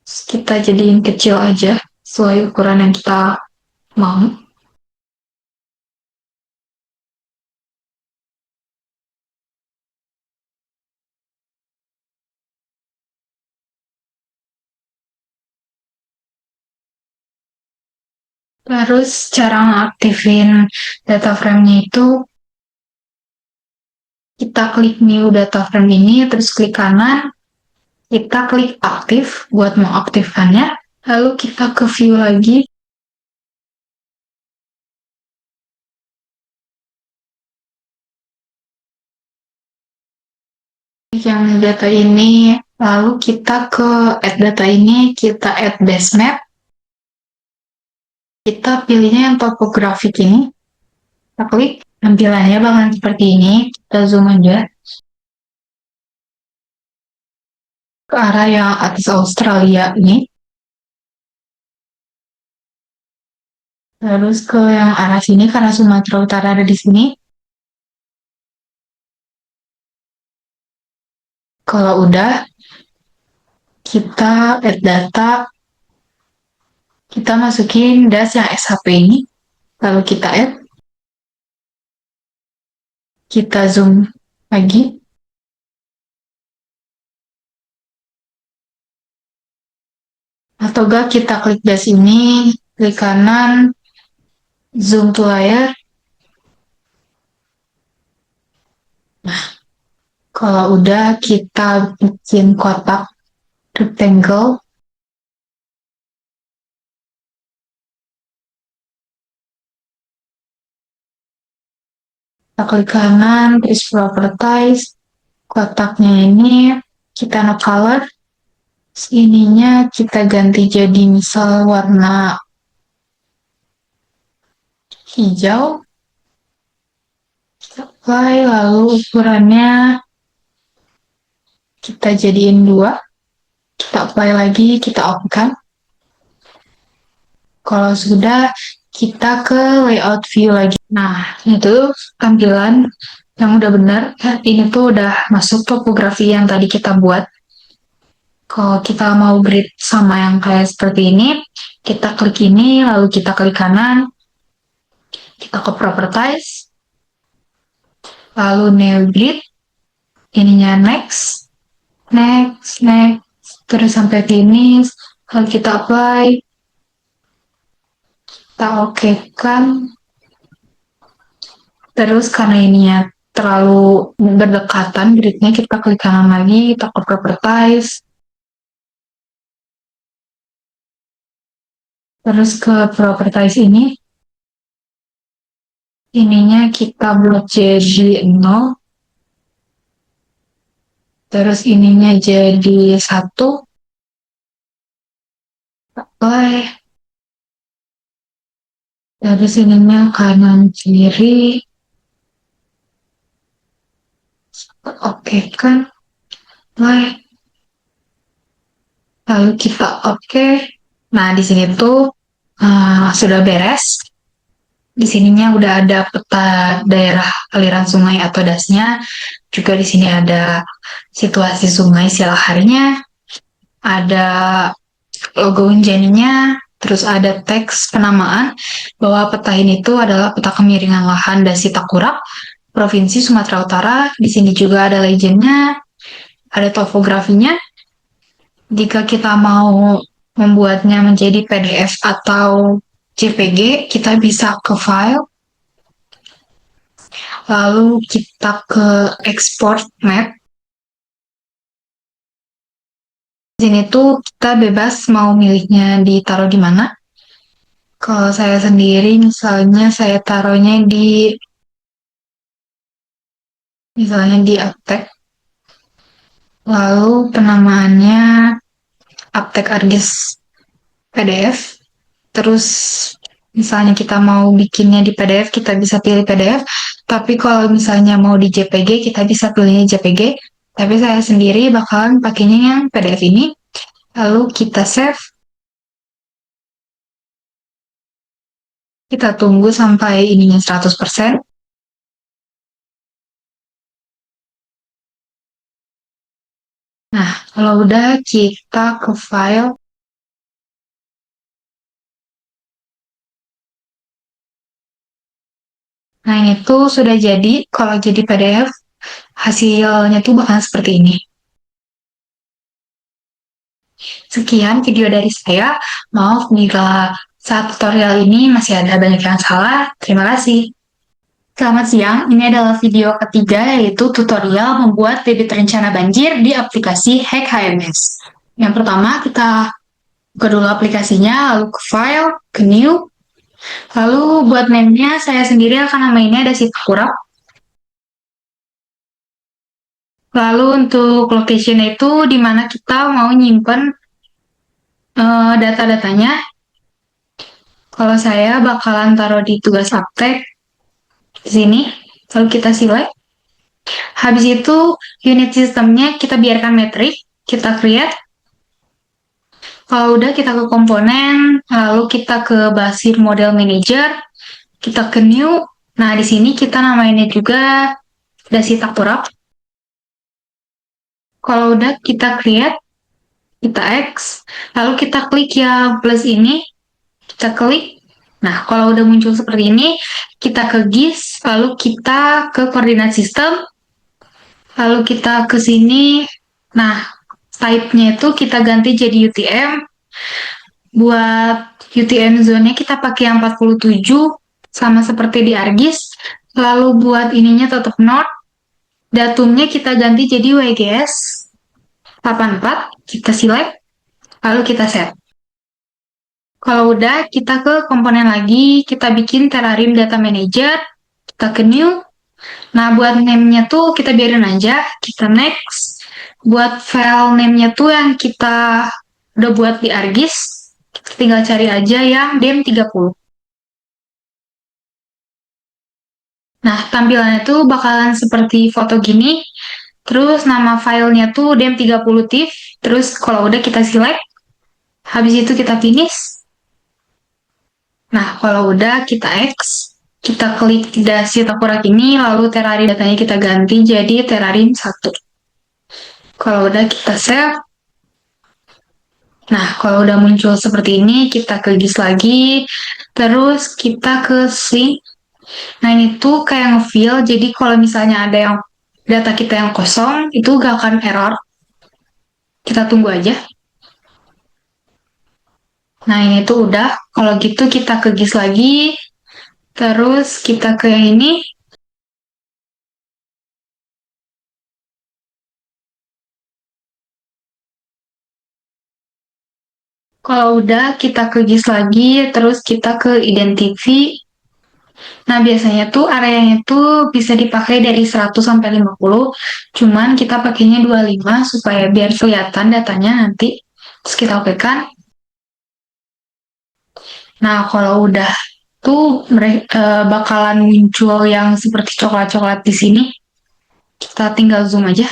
kita jadiin kecil aja, sesuai ukuran yang kita mau. Terus cara ngaktifin data frame-nya itu kita klik new data frame ini, terus klik kanan, kita klik aktif buat mengaktifkannya, lalu kita ke view lagi, yang data ini, lalu kita ke add data ini, kita add base map, kita pilihnya yang topografik ini, kita klik, tampilannya bakalan seperti ini, kita zoom aja ke arah yang atas Australia ini, terus ke yang arah sini karena Sumatera Utara ada di sini. Kalau udah, kita add data, kita masukin das yang SHP ini, lalu kita add, kita zoom lagi, atau enggak kita klik das ini, klik kanan, zoom to layar. Nah, kalau udah kita bikin kotak rectangle, kita klik kanan, terus properties, kotaknya ini kita no color, ininya kita ganti jadi misal warna hijau, kita apply, lalu ukurannya kita jadiin 2, kita apply lagi, kita open. Kalau sudah, kita ke layout view lagi. Nah, itu tampilan yang udah benar. Ini tuh udah masuk topografi yang tadi kita buat. Kalau kita mau grid sama yang kayak seperti ini, kita klik ini, lalu kita klik kanan, kita ke properties, lalu new grid, ininya next, next, next, terus sampai finish, lalu kita apply, kita oke kan, terus karena ininya terlalu berdekatan gridnya, kita klik kanan lagi, kita ke properties, terus ke properties ini, ininya kita buat jadi 0, terus ininya jadi 1, apply, terus ininya kanan kiri, oke kan, apply, lalu kita oke. Nah, di sini tuh sudah beres. Di sininya udah ada peta daerah aliran sungai atau dasnya. Juga di sini ada situasi sungai siang harinya, ada logo Unjaninya, terus ada teks penamaan bahwa peta ini tuh adalah peta kemiringan lahan Dasi Takurak, Provinsi Sumatera Utara. Di sini juga ada legendnya, ada topografinya. Jika kita mau membuatnya menjadi PDF atau JPG, kita bisa ke file, lalu kita ke export map. Di sini tuh kita bebas mau milihnya ditaruh di mana. Kalau saya sendiri, misalnya saya taruhnya di misalnya di Aptek, lalu penamaannya Aptek ArcGIS PDF, terus misalnya kita mau bikinnya di PDF, kita bisa pilih PDF, tapi kalau misalnya mau di JPG, kita bisa pilihnya JPG, tapi saya sendiri bakalan pakainya yang PDF ini, lalu kita save, kita tunggu sampai ininya 100%. Nah, kalau udah kita ke file. Nah, ini tuh sudah jadi. Kalau jadi PDF, hasilnya tuh bakal seperti ini. Sekian video dari saya. Maaf bila saat tutorial ini masih ada banyak yang salah. Terima kasih. Selamat siang, ini adalah video ketiga yaitu tutorial membuat debit rencana banjir di aplikasi Hack HMS. Yang pertama, kita buka dulu aplikasinya, lalu ke File, ke New, lalu buat name-nya saya sendiri akan namainnya ada Sitapura. Lalu untuk location itu di mana kita mau nyimpen data-datanya. Kalau saya bakalan taruh di tugas aptek di sini. Lalu kita select. Habis itu unit sistemnya kita biarkan metrik, kita create. Kalau udah kita ke komponen, lalu kita ke Basir Model Manager, kita ke New. Nah, di sini kita namainnya juga Dasitaktura. Kalau udah kita create, kita X, lalu kita klik yang plus ini, kita klik. Nah, kalau udah muncul seperti ini, kita ke GIS, lalu kita ke koordinat sistem, lalu kita ke sini. Nah, type-nya itu kita ganti jadi UTM. Buat UTM zone-nya kita pakai yang 47, sama seperti di ArcGIS. Lalu buat ininya tetap North. Datumnya kita ganti jadi WGS 84, kita select, lalu kita set. Kalau udah, kita ke komponen lagi, kita bikin Terrarium Data Manager, kita ke New. Nah, buat name-nya tuh kita biarin aja, kita next. Buat file name-nya tuh yang kita udah buat di ArcGIS, kita tinggal cari aja yang DEM30. Nah, tampilannya tuh bakalan seperti foto gini, terus nama filenya tuh DEM30 TIFF, terus kalau udah kita select, habis itu kita finish. Nah, kalau udah kita X, kita klik dasi tengkorak ini, lalu terarium datanya kita ganti jadi terarium 1. Kalau udah kita save. Nah, kalau udah muncul seperti ini, kita ke GIS lagi, terus kita ke sync. Nah, ini tuh kayak nge-fill, jadi kalau misalnya ada yang data kita yang kosong, itu gak akan error. Kita tunggu aja. Nah, ini tuh udah. Kalau gitu kita ke GIS lagi, terus kita ke yang ini. Kalau udah, kita ke GIS lagi, terus kita ke Identify. Nah, biasanya tuh areanya tuh bisa dipakai dari 100 sampai 50, cuman kita pakainya 25 supaya biar kelihatan datanya nanti. Terus kita oke kan. Nah, kalau udah tuh bakalan muncul yang seperti coklat-coklat di sini. Kita tinggal zoom aja.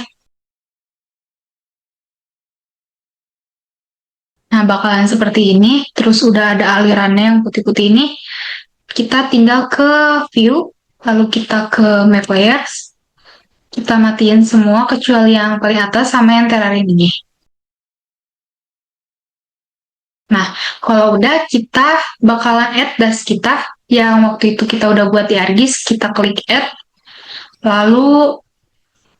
Nah, bakalan seperti ini, terus udah ada alirannya yang putih-putih ini. Kita tinggal ke view, lalu kita ke map layers, kita matiin semua kecuali yang paling atas sama yang terarium ini. Nah, kalau udah kita bakalan add das kita yang waktu itu kita udah buat di ArcGIS, kita klik add, lalu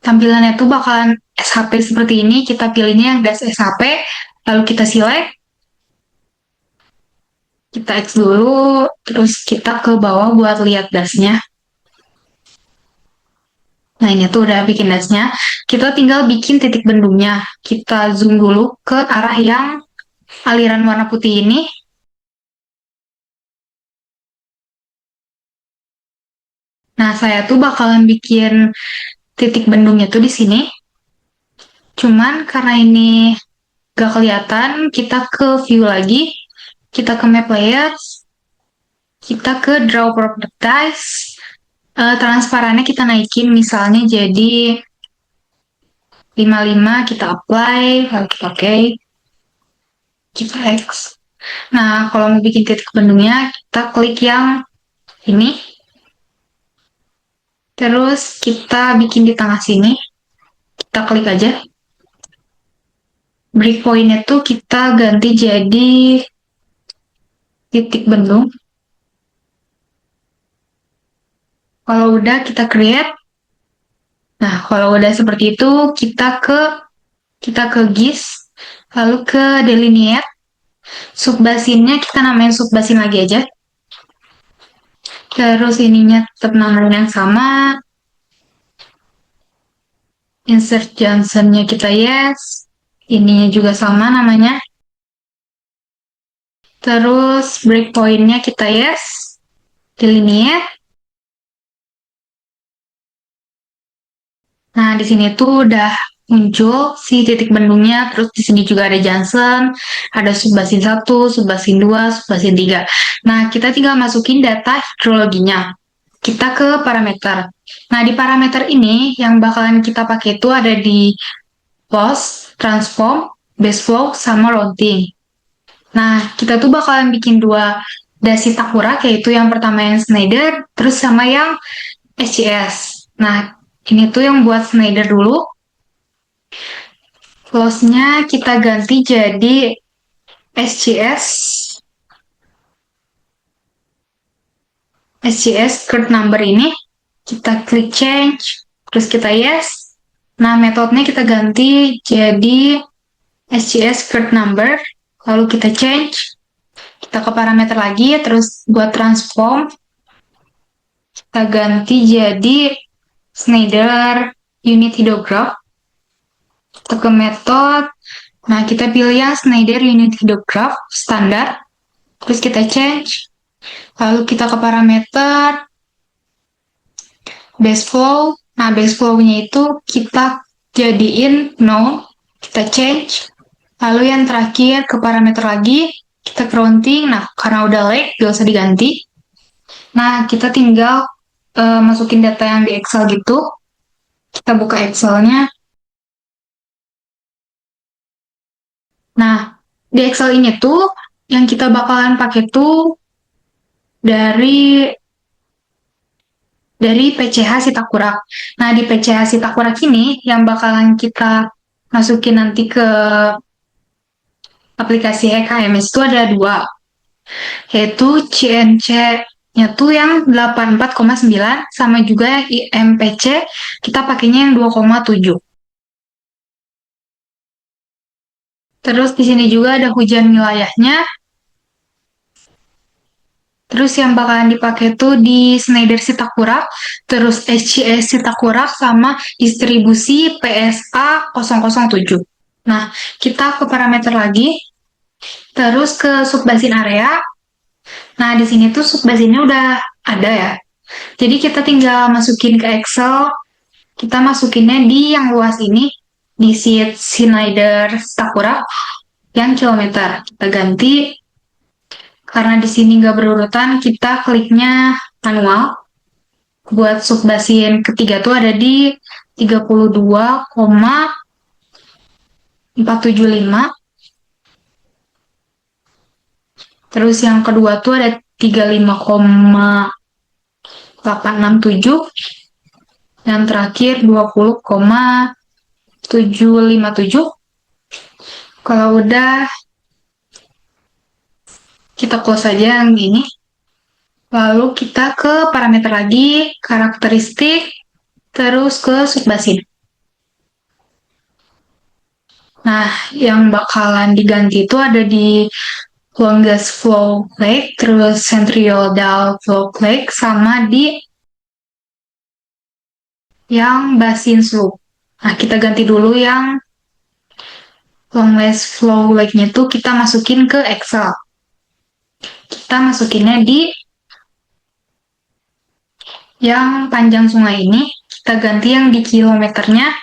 tampilannya tuh bakalan SHP seperti ini, kita pilihnya yang das SHP, lalu kita select, kita X dulu, terus kita ke bawah buat lihat dasnya. Nah, ini tuh udah bikin dasnya. Kita tinggal bikin titik bendungnya. Kita zoom dulu ke arah yang aliran warna putih ini. Nah, saya tuh bakalan bikin titik bendungnya tuh di sini. Cuman karena ini gak kelihatan, kita ke view lagi, kita ke map layers, kita ke draw properties, transparannya kita naikin misalnya jadi 55, kita apply, lalu kita oke, kita X. Nah, kalau mau bikin titik bendungnya, kita klik yang ini, terus kita bikin di tengah sini, kita klik aja. Breakpoint-nya tuh kita ganti jadi titik bendung. Kalau udah kita create. Nah, kalau udah seperti itu, kita ke GIS, lalu ke delineate. Subbasinnya kita namain subbasin lagi aja. Terus ininya tetap namanya yang sama. Insert Johnson-nya kita yes. Ininya juga sama namanya. Terus breakpoint-nya kita yes. Delineate. Nah, di sini tuh udah muncul si titik bendungnya, terus di sini juga ada Johnson, ada subbasin 1, subbasin 2, subbasin 3. Nah, kita tinggal masukin data hidrologinya. Kita ke parameter. Nah, di parameter ini yang bakalan kita pakai itu ada di loss, transform, base flow, sama routing. Nah, kita tuh bakalan bikin dua dasi Takura, yaitu yang pertama yang Schneider, terus sama yang SCS. Nah, ini tuh yang buat Schneider dulu. Loss-nya kita ganti jadi SCS. SCS current number ini. Kita klik change. Terus kita yes. Nah, metodenya kita ganti jadi SCS current number. Lalu kita change. Kita ke parameter lagi. Terus buat transform. Kita ganti jadi Schneider unit hydrograph. Kita ke method. Nah, kita pilih yang Schneider unit hydrograph standar. Terus kita change. Lalu kita ke parameter base flow. Nah, base flow-nya itu kita jadiin no. Kita change. Lalu yang terakhir ke parameter lagi. Kita routing. Nah, karena udah lag, gak usah diganti. Nah, kita tinggal masukin data yang di Excel gitu. Kita buka Excel-nya. Nah, di Excel ini tuh yang kita bakalan pakai tuh dari PCH Sitakurak. Nah, di PCH Sitakurak ini yang bakalan kita masukin nanti ke aplikasi HKMS itu ada dua, yaitu CNC-nya tuh yang 84,9 sama juga IMPC kita pakainya yang 2,7. Terus di sini juga ada hujan wilayahnya. Terus yang bakalan dipakai tuh di Schneider Sitakurak, terus SCS Sitakurak, sama distribusi PSA 007. Nah, kita ke parameter lagi, terus ke subbasin area. Nah, di sini tuh subbasinnya udah ada ya. Jadi kita tinggal masukin ke Excel, kita masukinnya di yang luas ini, di sheet Schneider Sitakurak, yang kilometer. Kita ganti. Karena di sini nggak berurutan, kita kliknya manual. Buat subbasin ketiga tuh ada di 32,475. Terus yang kedua tuh ada 35,867. Yang terakhir 20,757. Kalau udah, kita close aja yang ini. Lalu kita ke parameter lagi, karakteristik, terus ke subbasin. Nah, yang bakalan diganti itu ada di longest flow lake, terus centriodal flow lake, sama di yang basin slope. Nah, kita ganti dulu yang longest flow lake-nya tuh kita masukin ke Excel. Kita masukinnya di yang panjang sungai ini, kita ganti yang di kilometernya.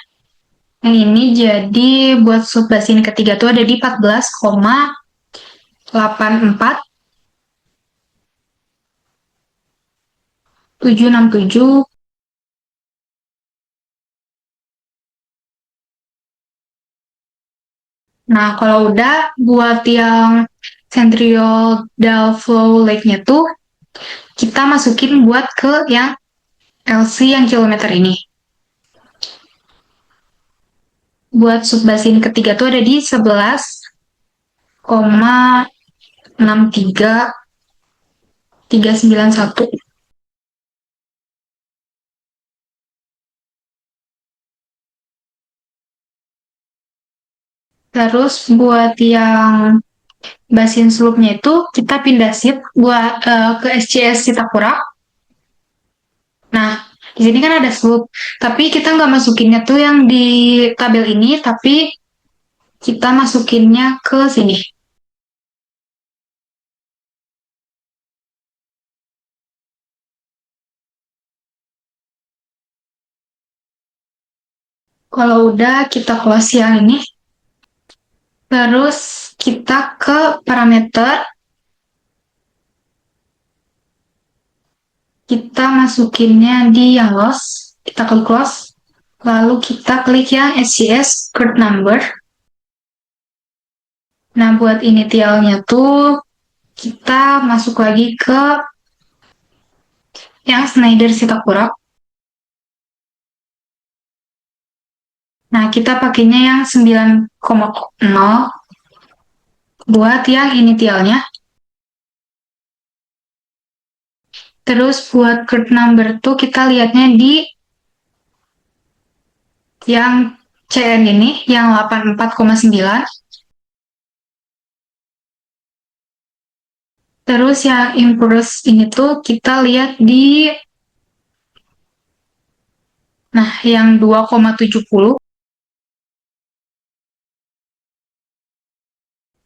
Yang ini jadi buat sub basin ketiga tuh ada di 14,84 767. Nah, kalau udah buat yang centriodal flow lake-nya tuh kita masukin buat ke yang LC yang kilometer ini. Buat subbasin ketiga tuh ada di 11,63391. Terus buat yang basin slope-nya itu kita pindah seat buat ke SCS Citakura. Nah, di sini kan ada slope, tapi kita nggak masukinnya tuh yang di tabel ini, tapi kita masukinnya ke sini. Kalau udah kita close yang ini, terus kita ke parameter, kita masukinnya di yang loss, kita klik close, lalu kita klik yang SCS current number. Nah, buat initialnya tuh kita masuk lagi ke yang Schneider Citakura. Nah, kita pakainya yang 9,0 buat yang initialnya. Terus buat current number tuh kita lihatnya di yang CN ini, yang 84,9. Terus yang impulse ini tuh kita lihat di, nah, yang 2,70.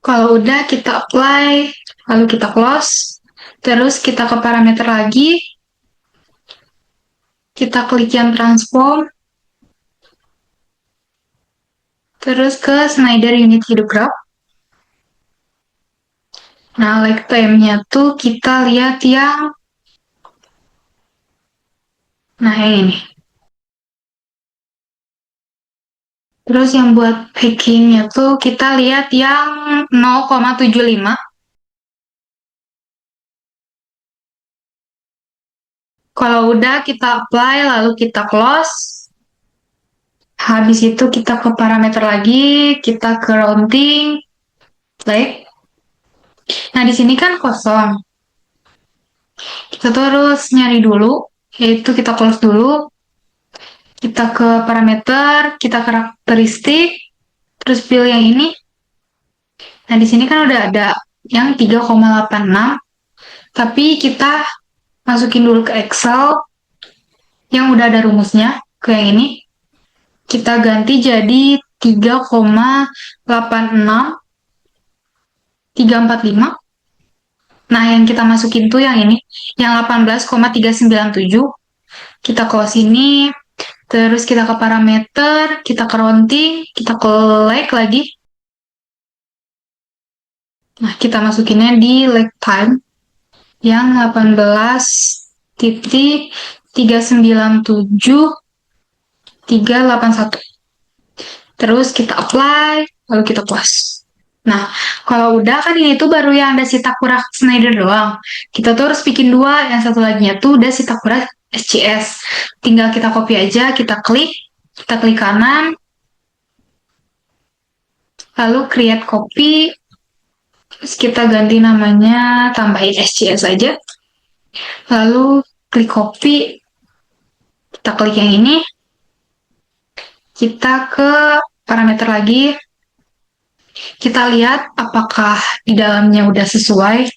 Kalau udah kita apply, lalu kita close. Terus kita ke parameter lagi. Kita klik yang transform. Terus ke Schneider Unit Hydrograph. Nah, like time-nya tuh kita lihat yang, nah yang ini. Terus yang buat packing-nya tuh kita lihat yang 0,75. Kalau udah kita apply, lalu kita close. Habis itu kita ke parameter lagi, kita ke routing, like. Nah, di sini kan kosong. Kita tuh harus nyari dulu, yaitu kita close dulu. Kita ke parameter, kita karakteristik, terus pilih yang ini. Nah, di sini kan udah ada yang 3,86, tapi kita masukin dulu ke Excel yang udah ada rumusnya ke yang ini. Kita ganti jadi 3,86345. Nah, yang kita masukin tuh yang ini, yang 18,397. Kita close ini, terus kita ke parameter, kita ke routing, kita ke lag lagi. Nah, kita masukinnya di lag time yang 18.397.381. Terus kita apply, lalu kita close. Nah, kalau udah kan ini tuh baru yang ada Citakura Schneider doang. Kita tuh harus bikin dua, yang satu laginya tuh udah Citakura SCS. Tinggal kita copy aja, kita klik kanan, lalu create copy, terus kita ganti namanya, tambahin SCS aja. Lalu klik copy, kita klik yang ini, kita ke parameter lagi, kita lihat apakah di dalamnya udah sesuai.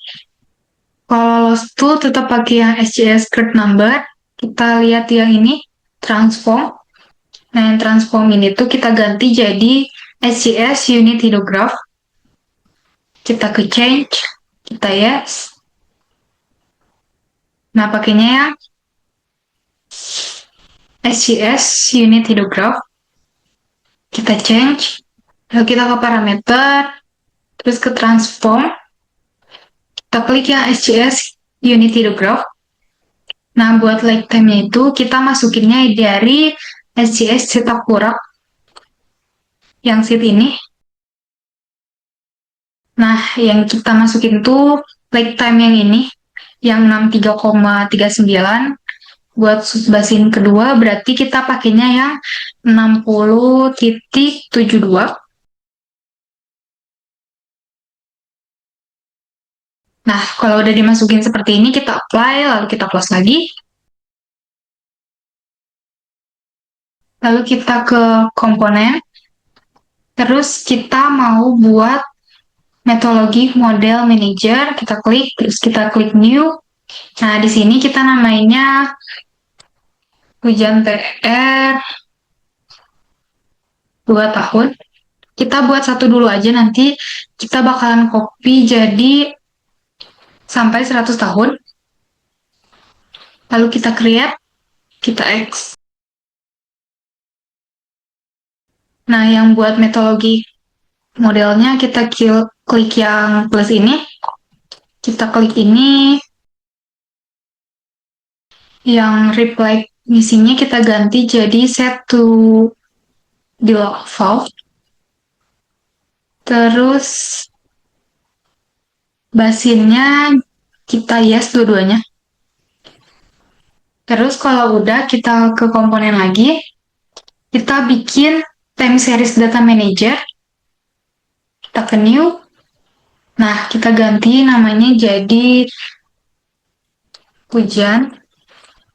Kalau loss tuh tetap pakai yang SCS current number, kita lihat yang ini, transform. Nah, yang transform ini tuh kita ganti jadi SCS Unit Hydrograph. Kita ke change, kita yes. Nah, pakainya yang SCS unit hidrograph, kita change, lalu kita ke parameter, terus ke transform, kita klik yang SCS unit hidrograph. Nah, buat lifetime-nya itu kita masukinnya dari SCS Cetakura yang sheet ini. Nah, yang kita masukin tuh lifetime yang ini, yang 63,39. Buat subbasin kedua berarti kita pakainya yang 60,72. Nah, kalau udah dimasukin seperti ini, kita apply, lalu kita close lagi. Lalu kita ke komponen, terus kita mau buat metodologi model manager, kita klik, terus kita klik new. Nah, di sini kita namainya hujan TR 2 tahun. Kita buat satu dulu aja, nanti kita bakalan copy jadi sampai 100 tahun. Lalu kita create, kita X. Nah, yang buat metodologi modelnya kita klik yang plus ini. Kita klik ini. Yang reply misinya kita ganti jadi set to default. Terus basinnya kita yes dua-duanya. Terus kalau udah kita ke komponen lagi. Kita bikin time series data manager. Kita ke new. Nah, kita ganti namanya jadi hujan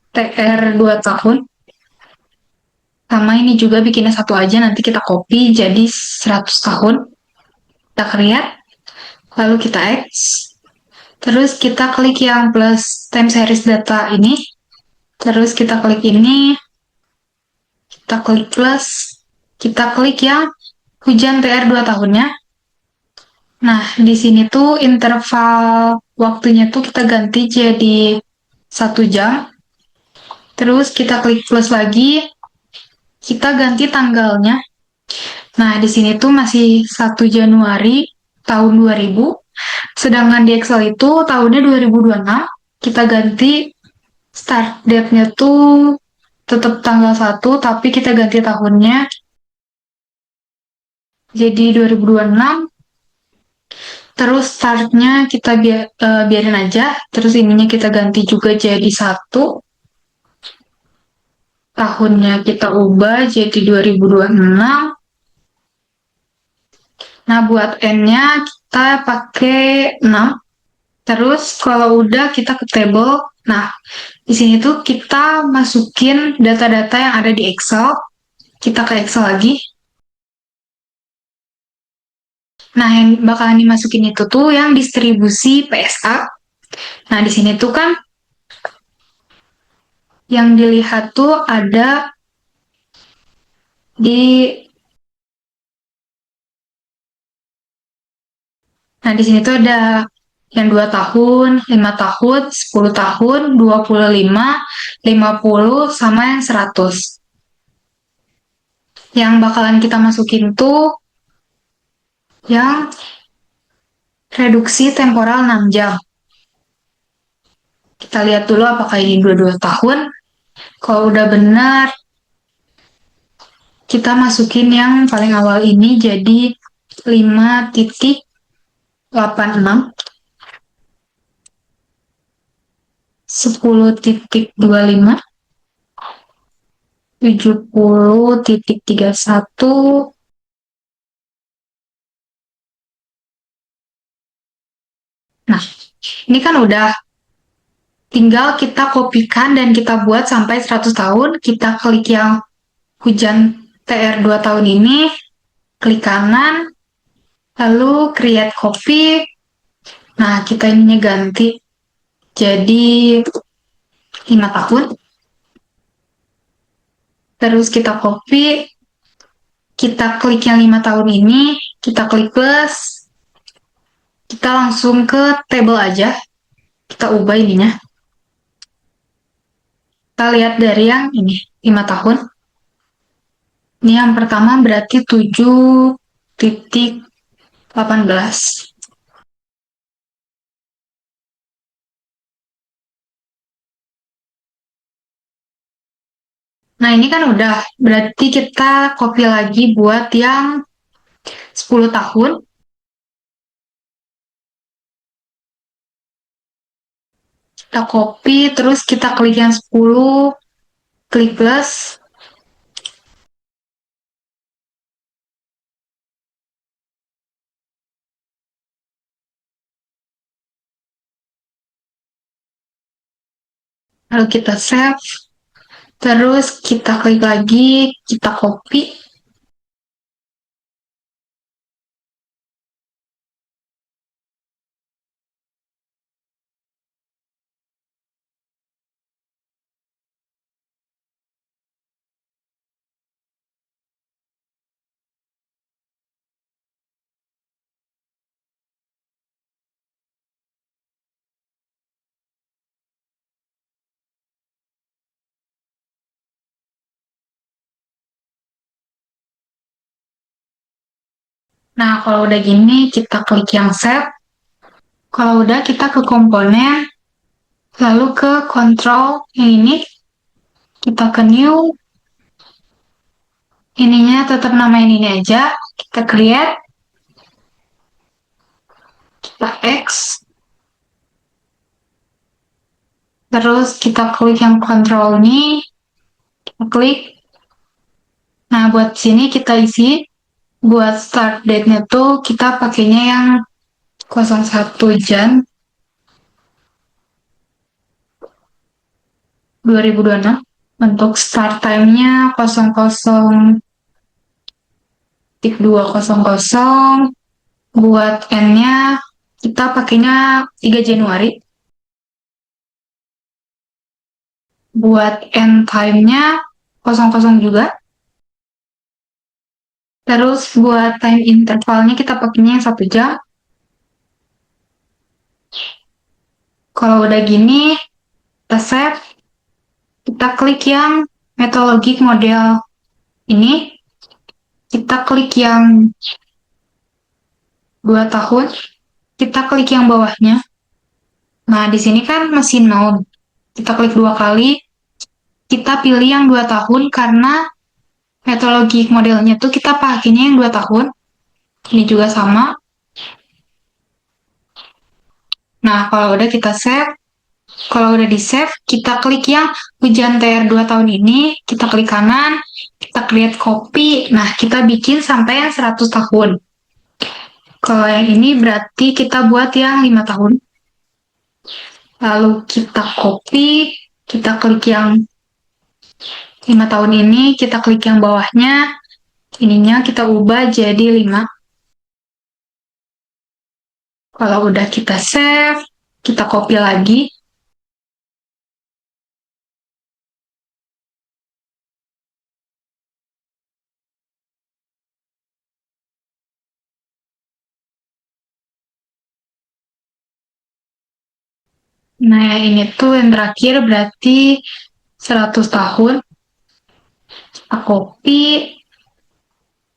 TR 2 tahun. Sama ini juga bikinnya satu aja, nanti kita copy jadi 100 tahun. Kita create, lalu kita X. Terus kita klik yang plus time series data ini. Terus kita klik ini. Kita klik plus. Kita klik yang hujan TR 2 tahunnya. Nah, di sini tuh interval waktunya tuh kita ganti jadi 1 jam. Terus kita klik plus lagi. Kita ganti tanggalnya. Nah, di sini tuh masih 1 Januari tahun 2000. Sedangkan di Excel itu tahunnya 2026. Kita ganti start date-nya tuh tetap tanggal 1, tapi kita ganti tahunnya jadi 2026. Terus startnya kita biarin aja. Terus ininya kita ganti juga jadi 1. Tahunnya kita ubah jadi 2026. Nah, buat N-nya kita pakai 6. Terus kalau udah kita ke table. Nah, di sini tuh kita masukin data-data yang ada di Excel. Kita ke Excel lagi. Nah, yang bakalan dimasukin itu tuh yang distribusi PSA. Nah, di sini tuh kan yang dilihat tuh ada di Nah, di sini tuh ada yang 2 tahun, 5 tahun, 10 tahun, 25, 50, sama yang 100. Yang bakalan kita masukin tuh yang reduksi temporal 6 jam. Kita lihat dulu apakah ini 22 tahun. Kalau udah benar, kita masukin yang paling awal ini jadi 5,86, 10,25, 70,31. Nah, ini kan udah tinggal kita kopikan dan kita buat sampai 100 tahun. Kita klik yang hujan TR 2 tahun ini, klik kanan, lalu create copy. Nah, kita ininya ganti jadi 5 tahun. Terus kita copy, kita klik yang 5 tahun ini, kita klik plus, kita langsung ke table aja, kita ubah ininya. Kita lihat dari yang ini, 5 tahun. Ini yang pertama berarti 7,18. Nah, ini kan udah. Berarti kita copy lagi buat yang 10 tahun. Kita copy, terus kita klik yang 10, klik plus. Lalu kita save. Terus kita klik lagi, kita copy. Nah, kalau udah gini, kita klik yang save. Kalau udah, kita ke komponen, lalu ke control yang ini, kita ke new, ininya tetap namain ini aja, kita create, kita X, terus kita klik yang control ini, kita klik. Nah, buat sini kita isi, buat start date-nya tuh kita pakainya yang 01 Jan 2026. Untuk start time-nya 00.200. Buat N-nya kita pakainya 3 Januari. Buat end time-nya 00 juga. Terus buat time intervalnya kita pakainya yang 1 jam. Kalau udah gini, kita save. Kita klik yang metodologi model ini. Kita klik yang 2 tahun. Kita klik yang bawahnya. Nah, di sini kan masih known. Kita klik 2 kali. Kita pilih yang 2 tahun karena metodologi modelnya tuh kita pakainya yang 2 tahun. Ini juga sama. Nah, kalau udah kita save. Kalau udah di save, kita klik yang hujan TR 2 tahun ini. Kita klik kanan. Kita create copy. Nah, kita bikin sampai yang 100 tahun. Kalau yang ini berarti kita buat yang 5 tahun. Lalu kita copy. Kita klik yang 5 tahun ini, kita klik yang bawahnya, ininya kita ubah jadi 5. Kalau udah kita save, kita copy lagi. Nah, ini tuh yang terakhir berarti 100 tahun. Kita copy,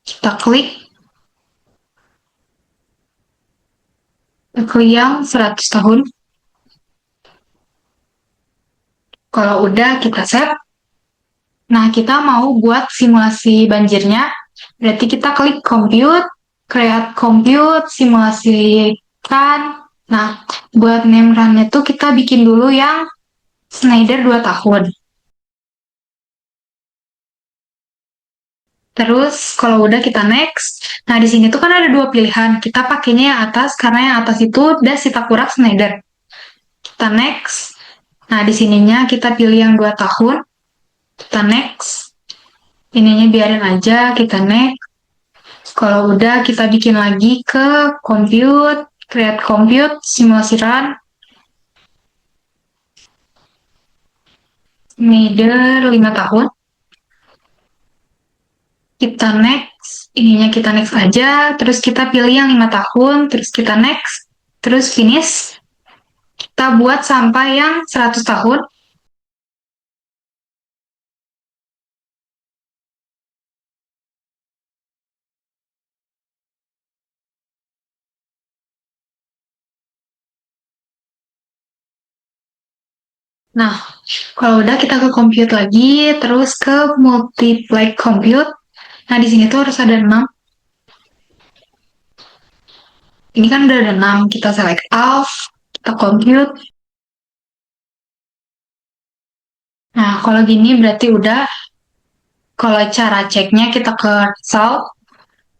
kita klik yang 100 tahun. Kalau udah kita save. Nah, kita mau buat simulasi banjirnya. Berarti kita klik compute, create compute, simulasikan. Nah, buat name run-nya tuh kita bikin dulu yang Schneider 2 tahun. Terus kalau udah kita next. Nah, di sini tuh kan ada 2 pilihan. Kita pakainya yang atas karena yang atas itu udah Sitakurak Schneider. Kita next. Nah, di sininya kita pilih yang 2 tahun. Kita next. Ininya biarin aja, kita next. Kalau udah kita bikin lagi ke compute, create compute, simulasi run. Schneider 5 tahun. Kita next, ininya kita next aja, terus kita pilih yang 5 tahun, terus kita next, terus finish. Kita buat sampai yang 100 tahun. Nah, kalau udah kita ke compute lagi, terus ke multiply compute. Nah, di sini tuh harus ada 6. Ini kan udah ada 6, kita select all, kita compute. Nah, kalau gini berarti udah, kalau cara ceknya kita ke result,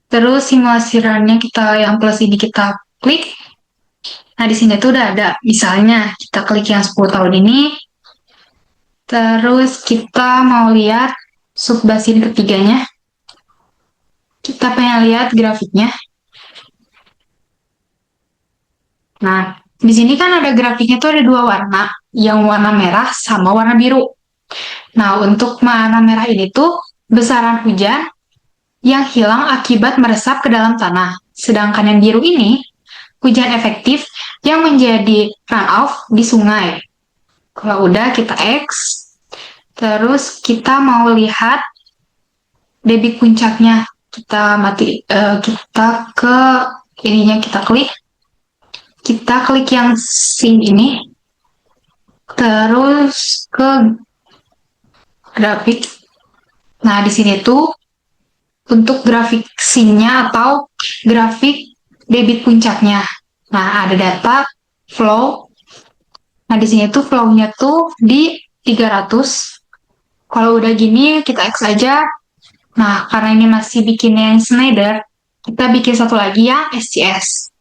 terus simulasi run-nya kita yang plus ini kita klik. Nah, di sini tuh udah ada, misalnya kita klik yang 10 tahun ini, terus kita mau lihat subbasin ketiganya, kita pengen lihat grafiknya. Nah, di sini kan ada grafiknya tuh ada dua warna, yang warna merah sama warna biru. Nah, untuk warna merah ini tuh besaran hujan yang hilang akibat meresap ke dalam tanah. Sedangkan yang biru ini, hujan efektif yang menjadi runoff di sungai. Kalau udah kita X, terus kita mau lihat debit puncaknya. Kita ke ininya kita klik yang scene ini, terus ke grafik. Nah, di sini tuh untuk grafik scene-nya atau grafik debit puncaknya. Nah, ada data flow. Nah, di sini tuh flow-nya tuh di 300. Kalau udah gini, kita X aja. Nah, karena ini masih bikinnya yang Schneider, kita bikin satu lagi yang SCS.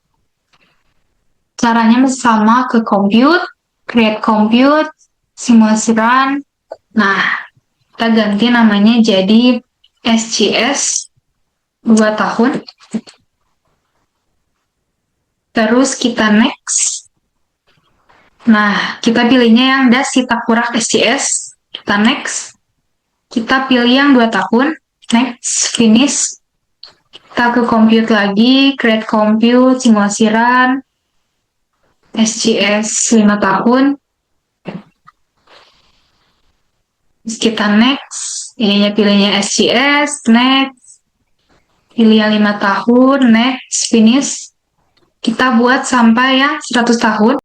Caranya masih sama, ke compute, create compute, simulasi run. Nah, kita ganti namanya jadi SCS 2 tahun. Terus kita next. Nah, kita pilihnya yang Dasita Kurak SCS. Kita next. Kita pilih yang 2 tahun. Next, finish. Kita ke compute lagi, create compute, simulasi run, SCS 5 tahun. Terus kita next. Ininya pilihnya SCS, next. Pilih yang 5 tahun, next, finish. Kita buat sampai yang 100 tahun.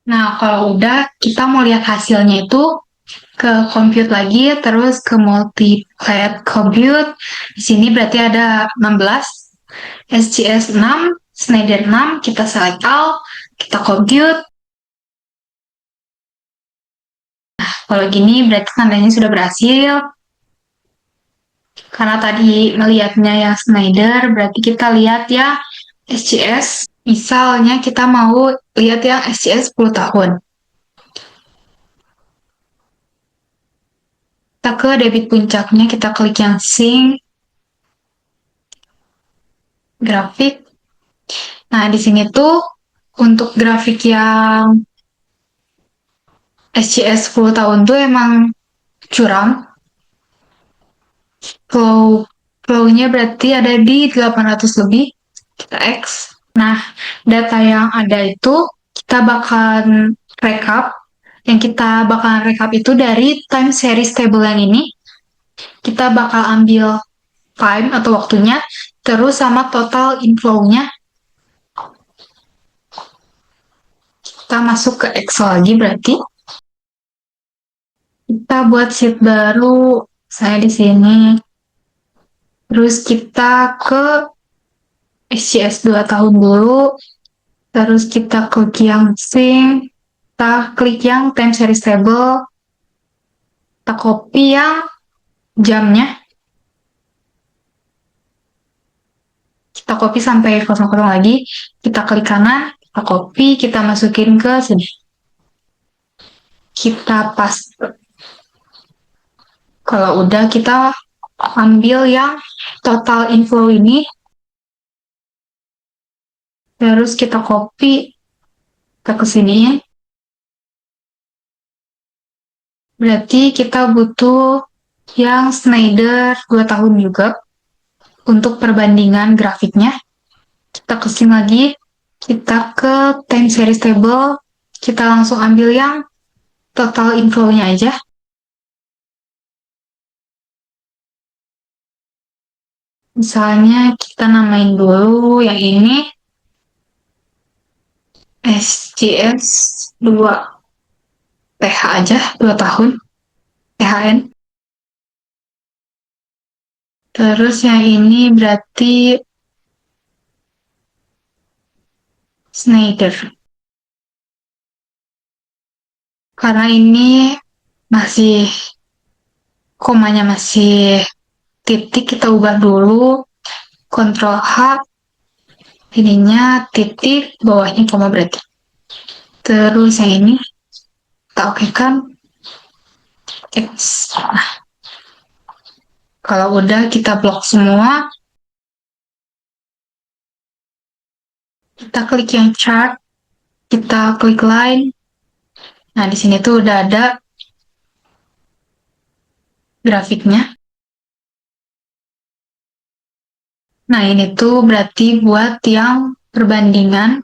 Nah, kalau udah, kita mau lihat hasilnya itu ke compute lagi, terus ke multiply compute. Di sini berarti ada 16, SCS 6, Schneider 6, kita select all, kita compute. Nah, kalau gini berarti tandanya sudah berhasil. Karena tadi melihatnya yang Schneider, berarti kita lihat ya SCS. Misalnya kita mau lihat yang SCS 10 tahun. Kita ke debit puncaknya, kita klik yang sync, grafik. Nah, di sini tuh untuk grafik yang SCS 10 tahun tuh emang curam. Flow-nya berarti ada di 800 lebih. Kita X. Nah, data yang ada itu kita bakalan rekap. Yang kita bakalan rekap itu dari time series table yang ini. Kita bakal ambil time atau waktunya, terus sama total inflow-nya. Kita masuk ke Excel lagi berarti. Kita buat sheet baru, saya di sini. Terus kita ke SCS 2 tahun dulu. Terus kita klik yang sync. Kita klik yang time series table. Kita copy yang jamnya. Kita copy sampai kosong-kosong lagi. Kita klik kanan, kita copy, kita masukin ke sini. Kita paste. Kalau udah, kita ambil yang total inflow ini, terus kita copy, kita kesiniin. Berarti kita butuh yang Schneider 2 tahun juga untuk perbandingan grafiknya. Kita kesini lagi, kita ke time series table, kita langsung ambil yang total info-nya aja. Misalnya kita namain dulu yang ini SCS 2 TH aja, 2 tahun, THN. Terus yang ini berarti Schneider. Karena ini masih komanya masih titik, kita ubah dulu. Ctrl H, ininya titik, bawahnya koma berarti. Terus yang ini kita oke kan? X. Nah, kalau udah kita blok semua, kita klik yang chart, kita klik line. Nah, di sini tuh udah ada grafiknya. Nah, ini tuh berarti buat yang perbandingan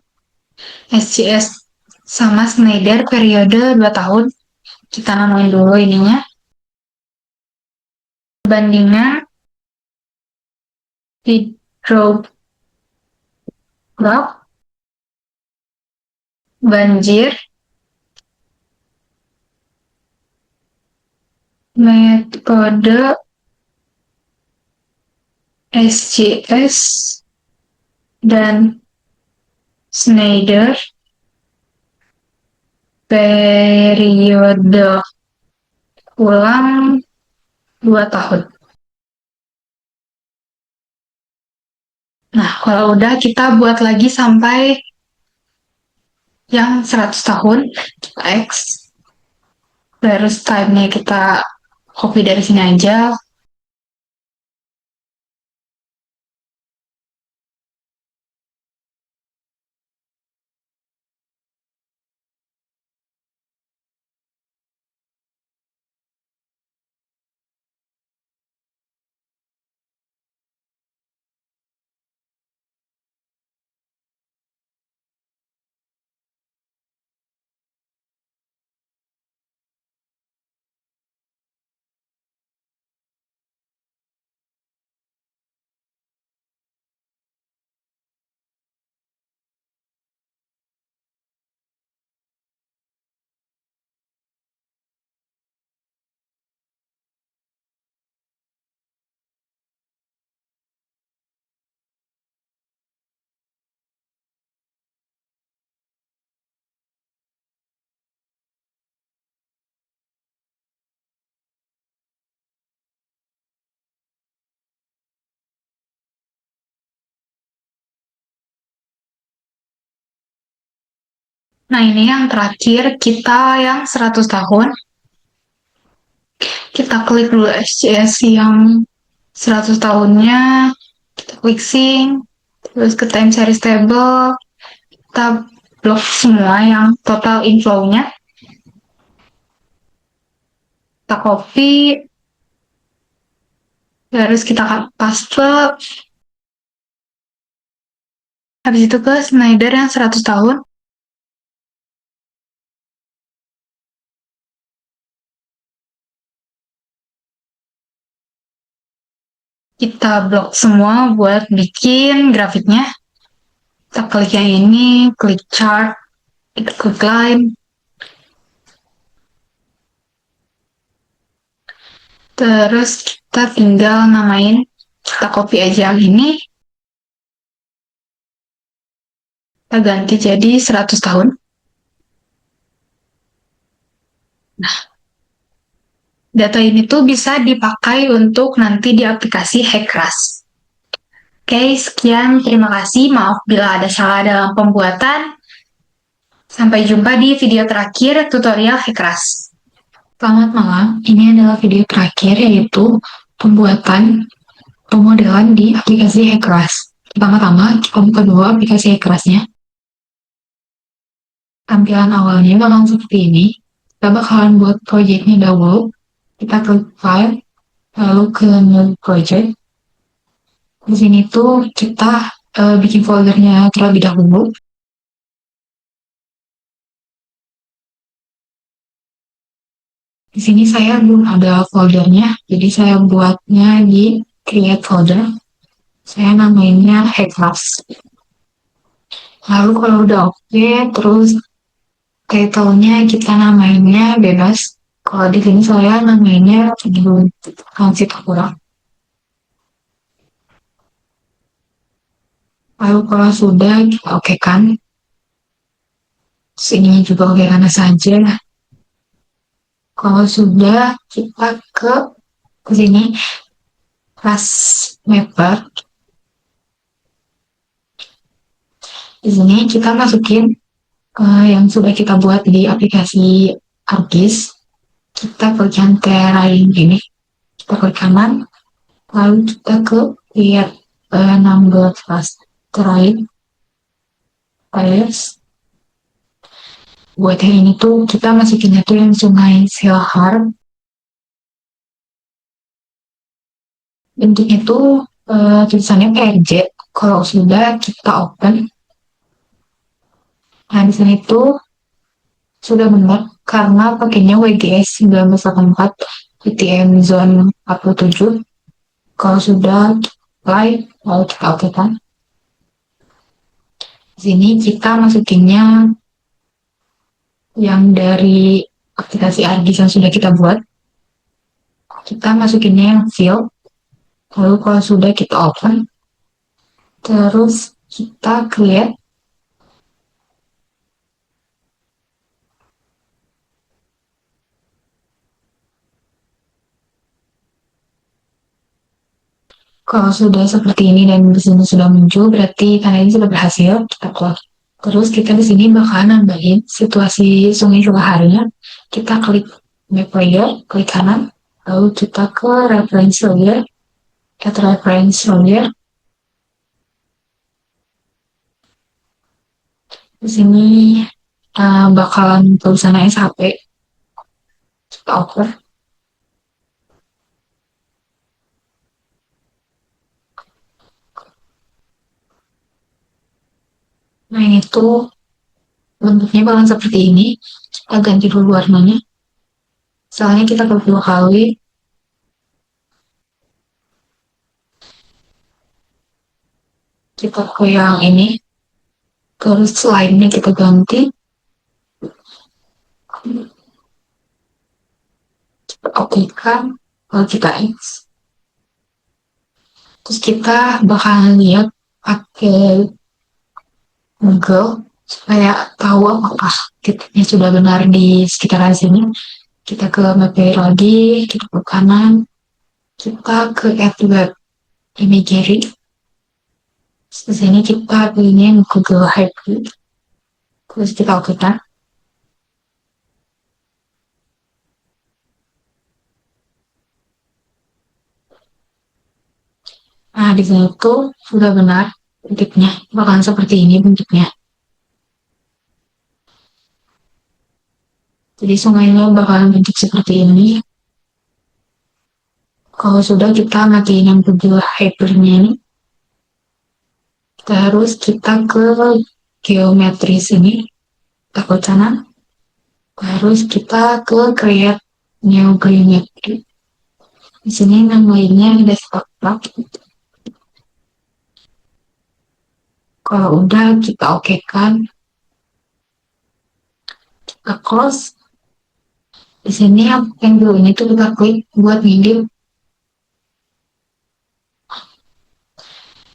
SCS sama Schneider periode 2 tahun. Kita namain dulu ininya. Perbandingan hidrograf banjir metode SCS dan Schneider periode ulang 2 tahun. Nah, kalau udah kita buat lagi sampai yang 100 tahun, kita X. Terus time-nya kita copy dari sini aja. Nah, ini yang terakhir, kita yang 100 tahun. Kita klik dulu SCS yang 100 tahunnya, kita klik sync, terus ke time series table, kita blok semua yang total inflow-nya. Kita copy, terus kita paste. Habis itu ke Schneider yang 100 tahun. Kita blok semua buat bikin grafiknya. Kita klik yang ini, klik chart, kita klik line. Terus kita tinggal namain, kita copy aja yang ini. Kita ganti jadi 100 tahun. Nah, data ini tuh bisa dipakai untuk nanti di aplikasi Hekras. Oke, sekian. Terima kasih. Maaf bila ada salah dalam pembuatan. Sampai jumpa di video terakhir tutorial Hekras. Selamat malam. Ini adalah video terakhir yaitu pembuatan pemodelan di aplikasi Hekras. Pertama-tama, kita buka dulu aplikasi Hekrasnya. Tampilan awalnya bakal seperti ini. Kita bakalan buat projectnya dahulu. Kita klik file, lalu ke new project. Di sini tuh kita bikin foldernya terlebih dahulu. Di sini saya belum ada foldernya, jadi saya buatnya di create folder. Saya namainnya Hackclass. Lalu kalau udah oke, terus title-nya kita namainnya bebas. Kalau di sini saya namainnya belum transit kurang. Lalu kalau sudah kita oke kan, sini juga oke karena saja. Kalau sudah kita ke sini class mapper. Di sini kita masukin yang sudah kita buat di aplikasi ArcGIS. Kita klik yang terrain ini, kita klik kanan, lalu kita ke lihat number class terrain files. Buat yang ini tuh kita masukinnya tuh yang sungai Selhar. Bentuknya tuh tulisannya PNG. Kalau sudah kita open, nah di sini tuh sudah benar karena pakainya WGS 1984 VTM Zone 47. Kalau sudah live, lalu kita oke kan. Di sini kita masukinnya yang dari aplikasi ArcGIS yang sudah kita buat. Kita masukinnya yang field. Lalu kalau sudah kita open, terus kita create. Kalau sudah seperti ini dan di sini sudah muncul, berarti karena ini sudah berhasil, kita close. Terus kita di sini bakal nambahin situasi sungai Cilaharinya. Kita klik map layer, klik kanan, lalu kita ke reference layer, add reference layer. Di sini bakalan tulisan SHP. Kita open. Nah ini tuh bentuknya bakal seperti ini. Kita ganti dulu warnanya. Soalnya kita klik dua kali. Kita ke yang ini. Terus slide-nya kita ganti. Kita oke kan. Lalu kita X. Terus kita bakal lihat pakai Google supaya tahu apakah titiknya sudah benar di sekitaran sini. Kita ke map lagi, kita ke kanan, kita ke add web imagery. Di sini kita pilihnya Google Hybrid. Terus kita oke kan. Nah, di sini tuh sudah benar bentuknya, bakalan seperti ini bentuknya. Jadi sungainya bakalan bentuk seperti ini. Kalau sudah kita matiin yang Google Hyper-nya ini. Terus kita ke geometri sini, kita ke kanan. Terus kita ke create new geometry. Di sini namanya desktop. Kalau udah kita oke kan, kita close. Di sini yang dulu ini tuh kita klik buat ngedit.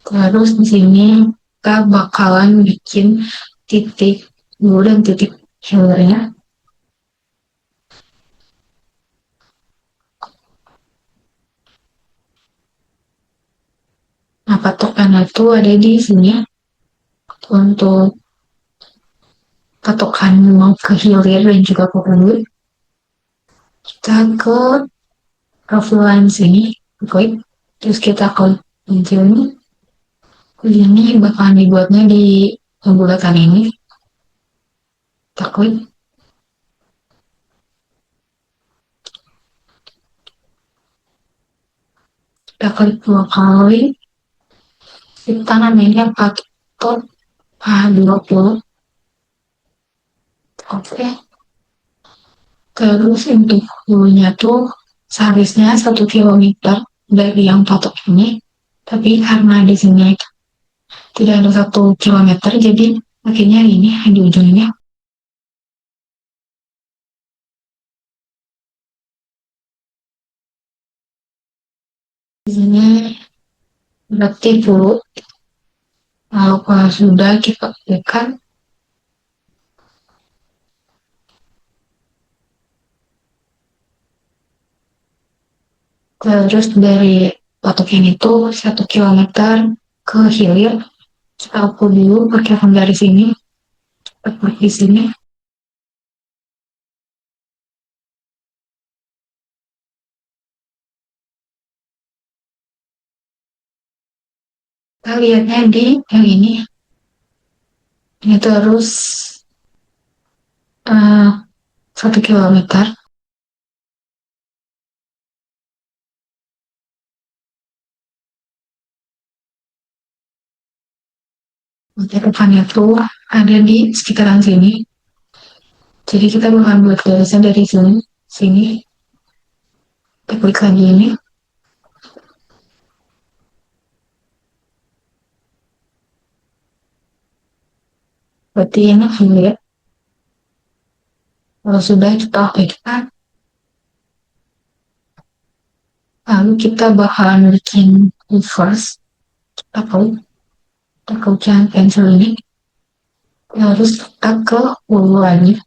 Terus di sini kita bakalan bikin titik dulu dan titik headernya. Nah, patokannya itu ada di sini untuk patokan mau ke hilir dan juga ke hulu. Kita ke profile sini, klik, terus kita klik ini. Ini bakalan dibuatnya di bulatan ini. Kita klik. Kita klik dua kali. Kita namanya patot A20. Oke. Terus untuk hulunya tuh seharusnya 1 kilometer dari yang patok ini, tapi karena di sini tidak ada 1 kilometer, jadi akhirnya ini di ujungnya. Di sini berarti dulu, lalu kalau sudah kita tekan, terus dari patok ini tuh 1 kilometer ke hilir, kita ukur dulu perkiraan dari sini, tepat di sini. Kita lihatnya di yang ini terus 1 kilometer. Depannya tuh ada di sekitaran sini. Jadi kita bakal buat garisnya dari sini, sini, kita klik lagi ini. Berarti ini ya. Kalau sudah kita aktifkan, lalu kita bakal bikin reverse. Kita klik cancel ini. Harus kita ke hulu lagi.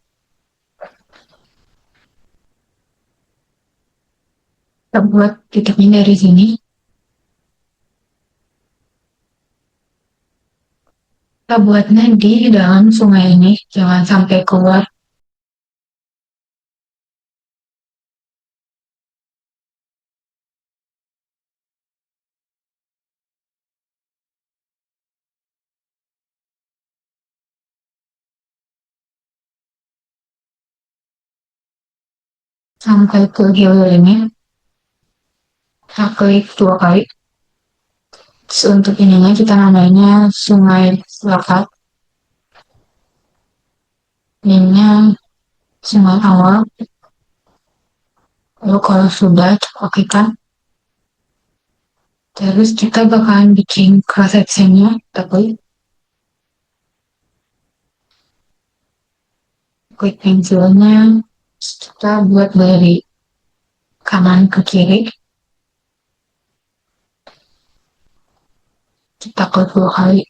Kita buat titiknya dari sini. Kita buatnya di dalam sungai ini, jangan sampai keluar. Sampai ke hilir ini. Kita klik 2 kali. Terus untuk ininya kita namanya Sungai Selatan. Ininya Sungai Awal. Lalu kalau sudah kita terus kita bakalan bikin cross sectionnya. Kita klik pensilnya. Kita buat dari kanan ke kiri. Kita klik 2 kali.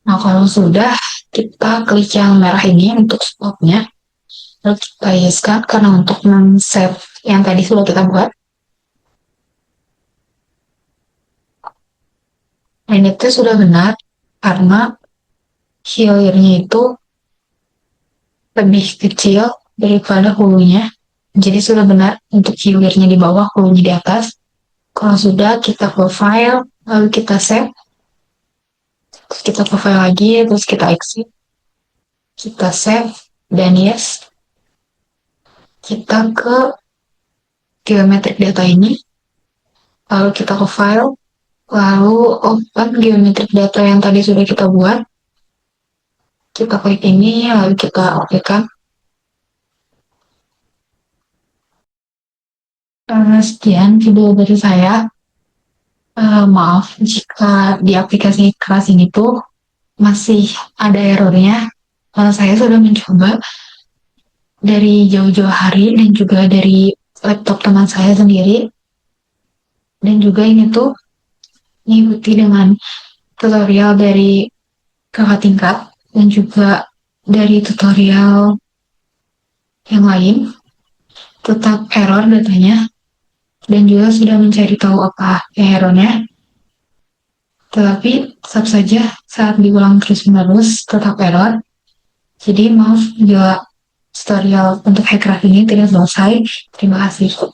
Nah kalau sudah, kita klik yang merah ini untuk stopnya. Lalu kita yeskan karena untuk men-save yang tadi sudah kita buat. Dan itu sudah benar karena hilirnya itu lebih kecil daripada hulunya. Jadi sudah benar untuk hilirnya di bawah, hulunya di atas. Kalau sudah, kita ke file, lalu kita save. Terus kita ke file lagi, terus kita exit. Kita save, dan yes. Kita ke geometric data ini. Lalu kita ke file, lalu open geometric data yang tadi sudah kita buat. Kita klik ini, lalu kita oke kan. Sekian video dari saya. Maaf jika di aplikasi keras ini tuh masih ada errornya. Saya sudah mencoba dari jauh-jauh hari dan juga dari laptop teman saya sendiri. Dan juga ini tuh mengikuti dengan tutorial dari kakak tingkat dan juga dari tutorial yang lain. Tetap error datanya dan juga sudah mencari tahu apa errornya. Tetapi tetap saja saat diulang terus-menerus tetap error. Jadi maaf bila tutorial untuk Hackcraft ini tidak selesai. Terima kasih.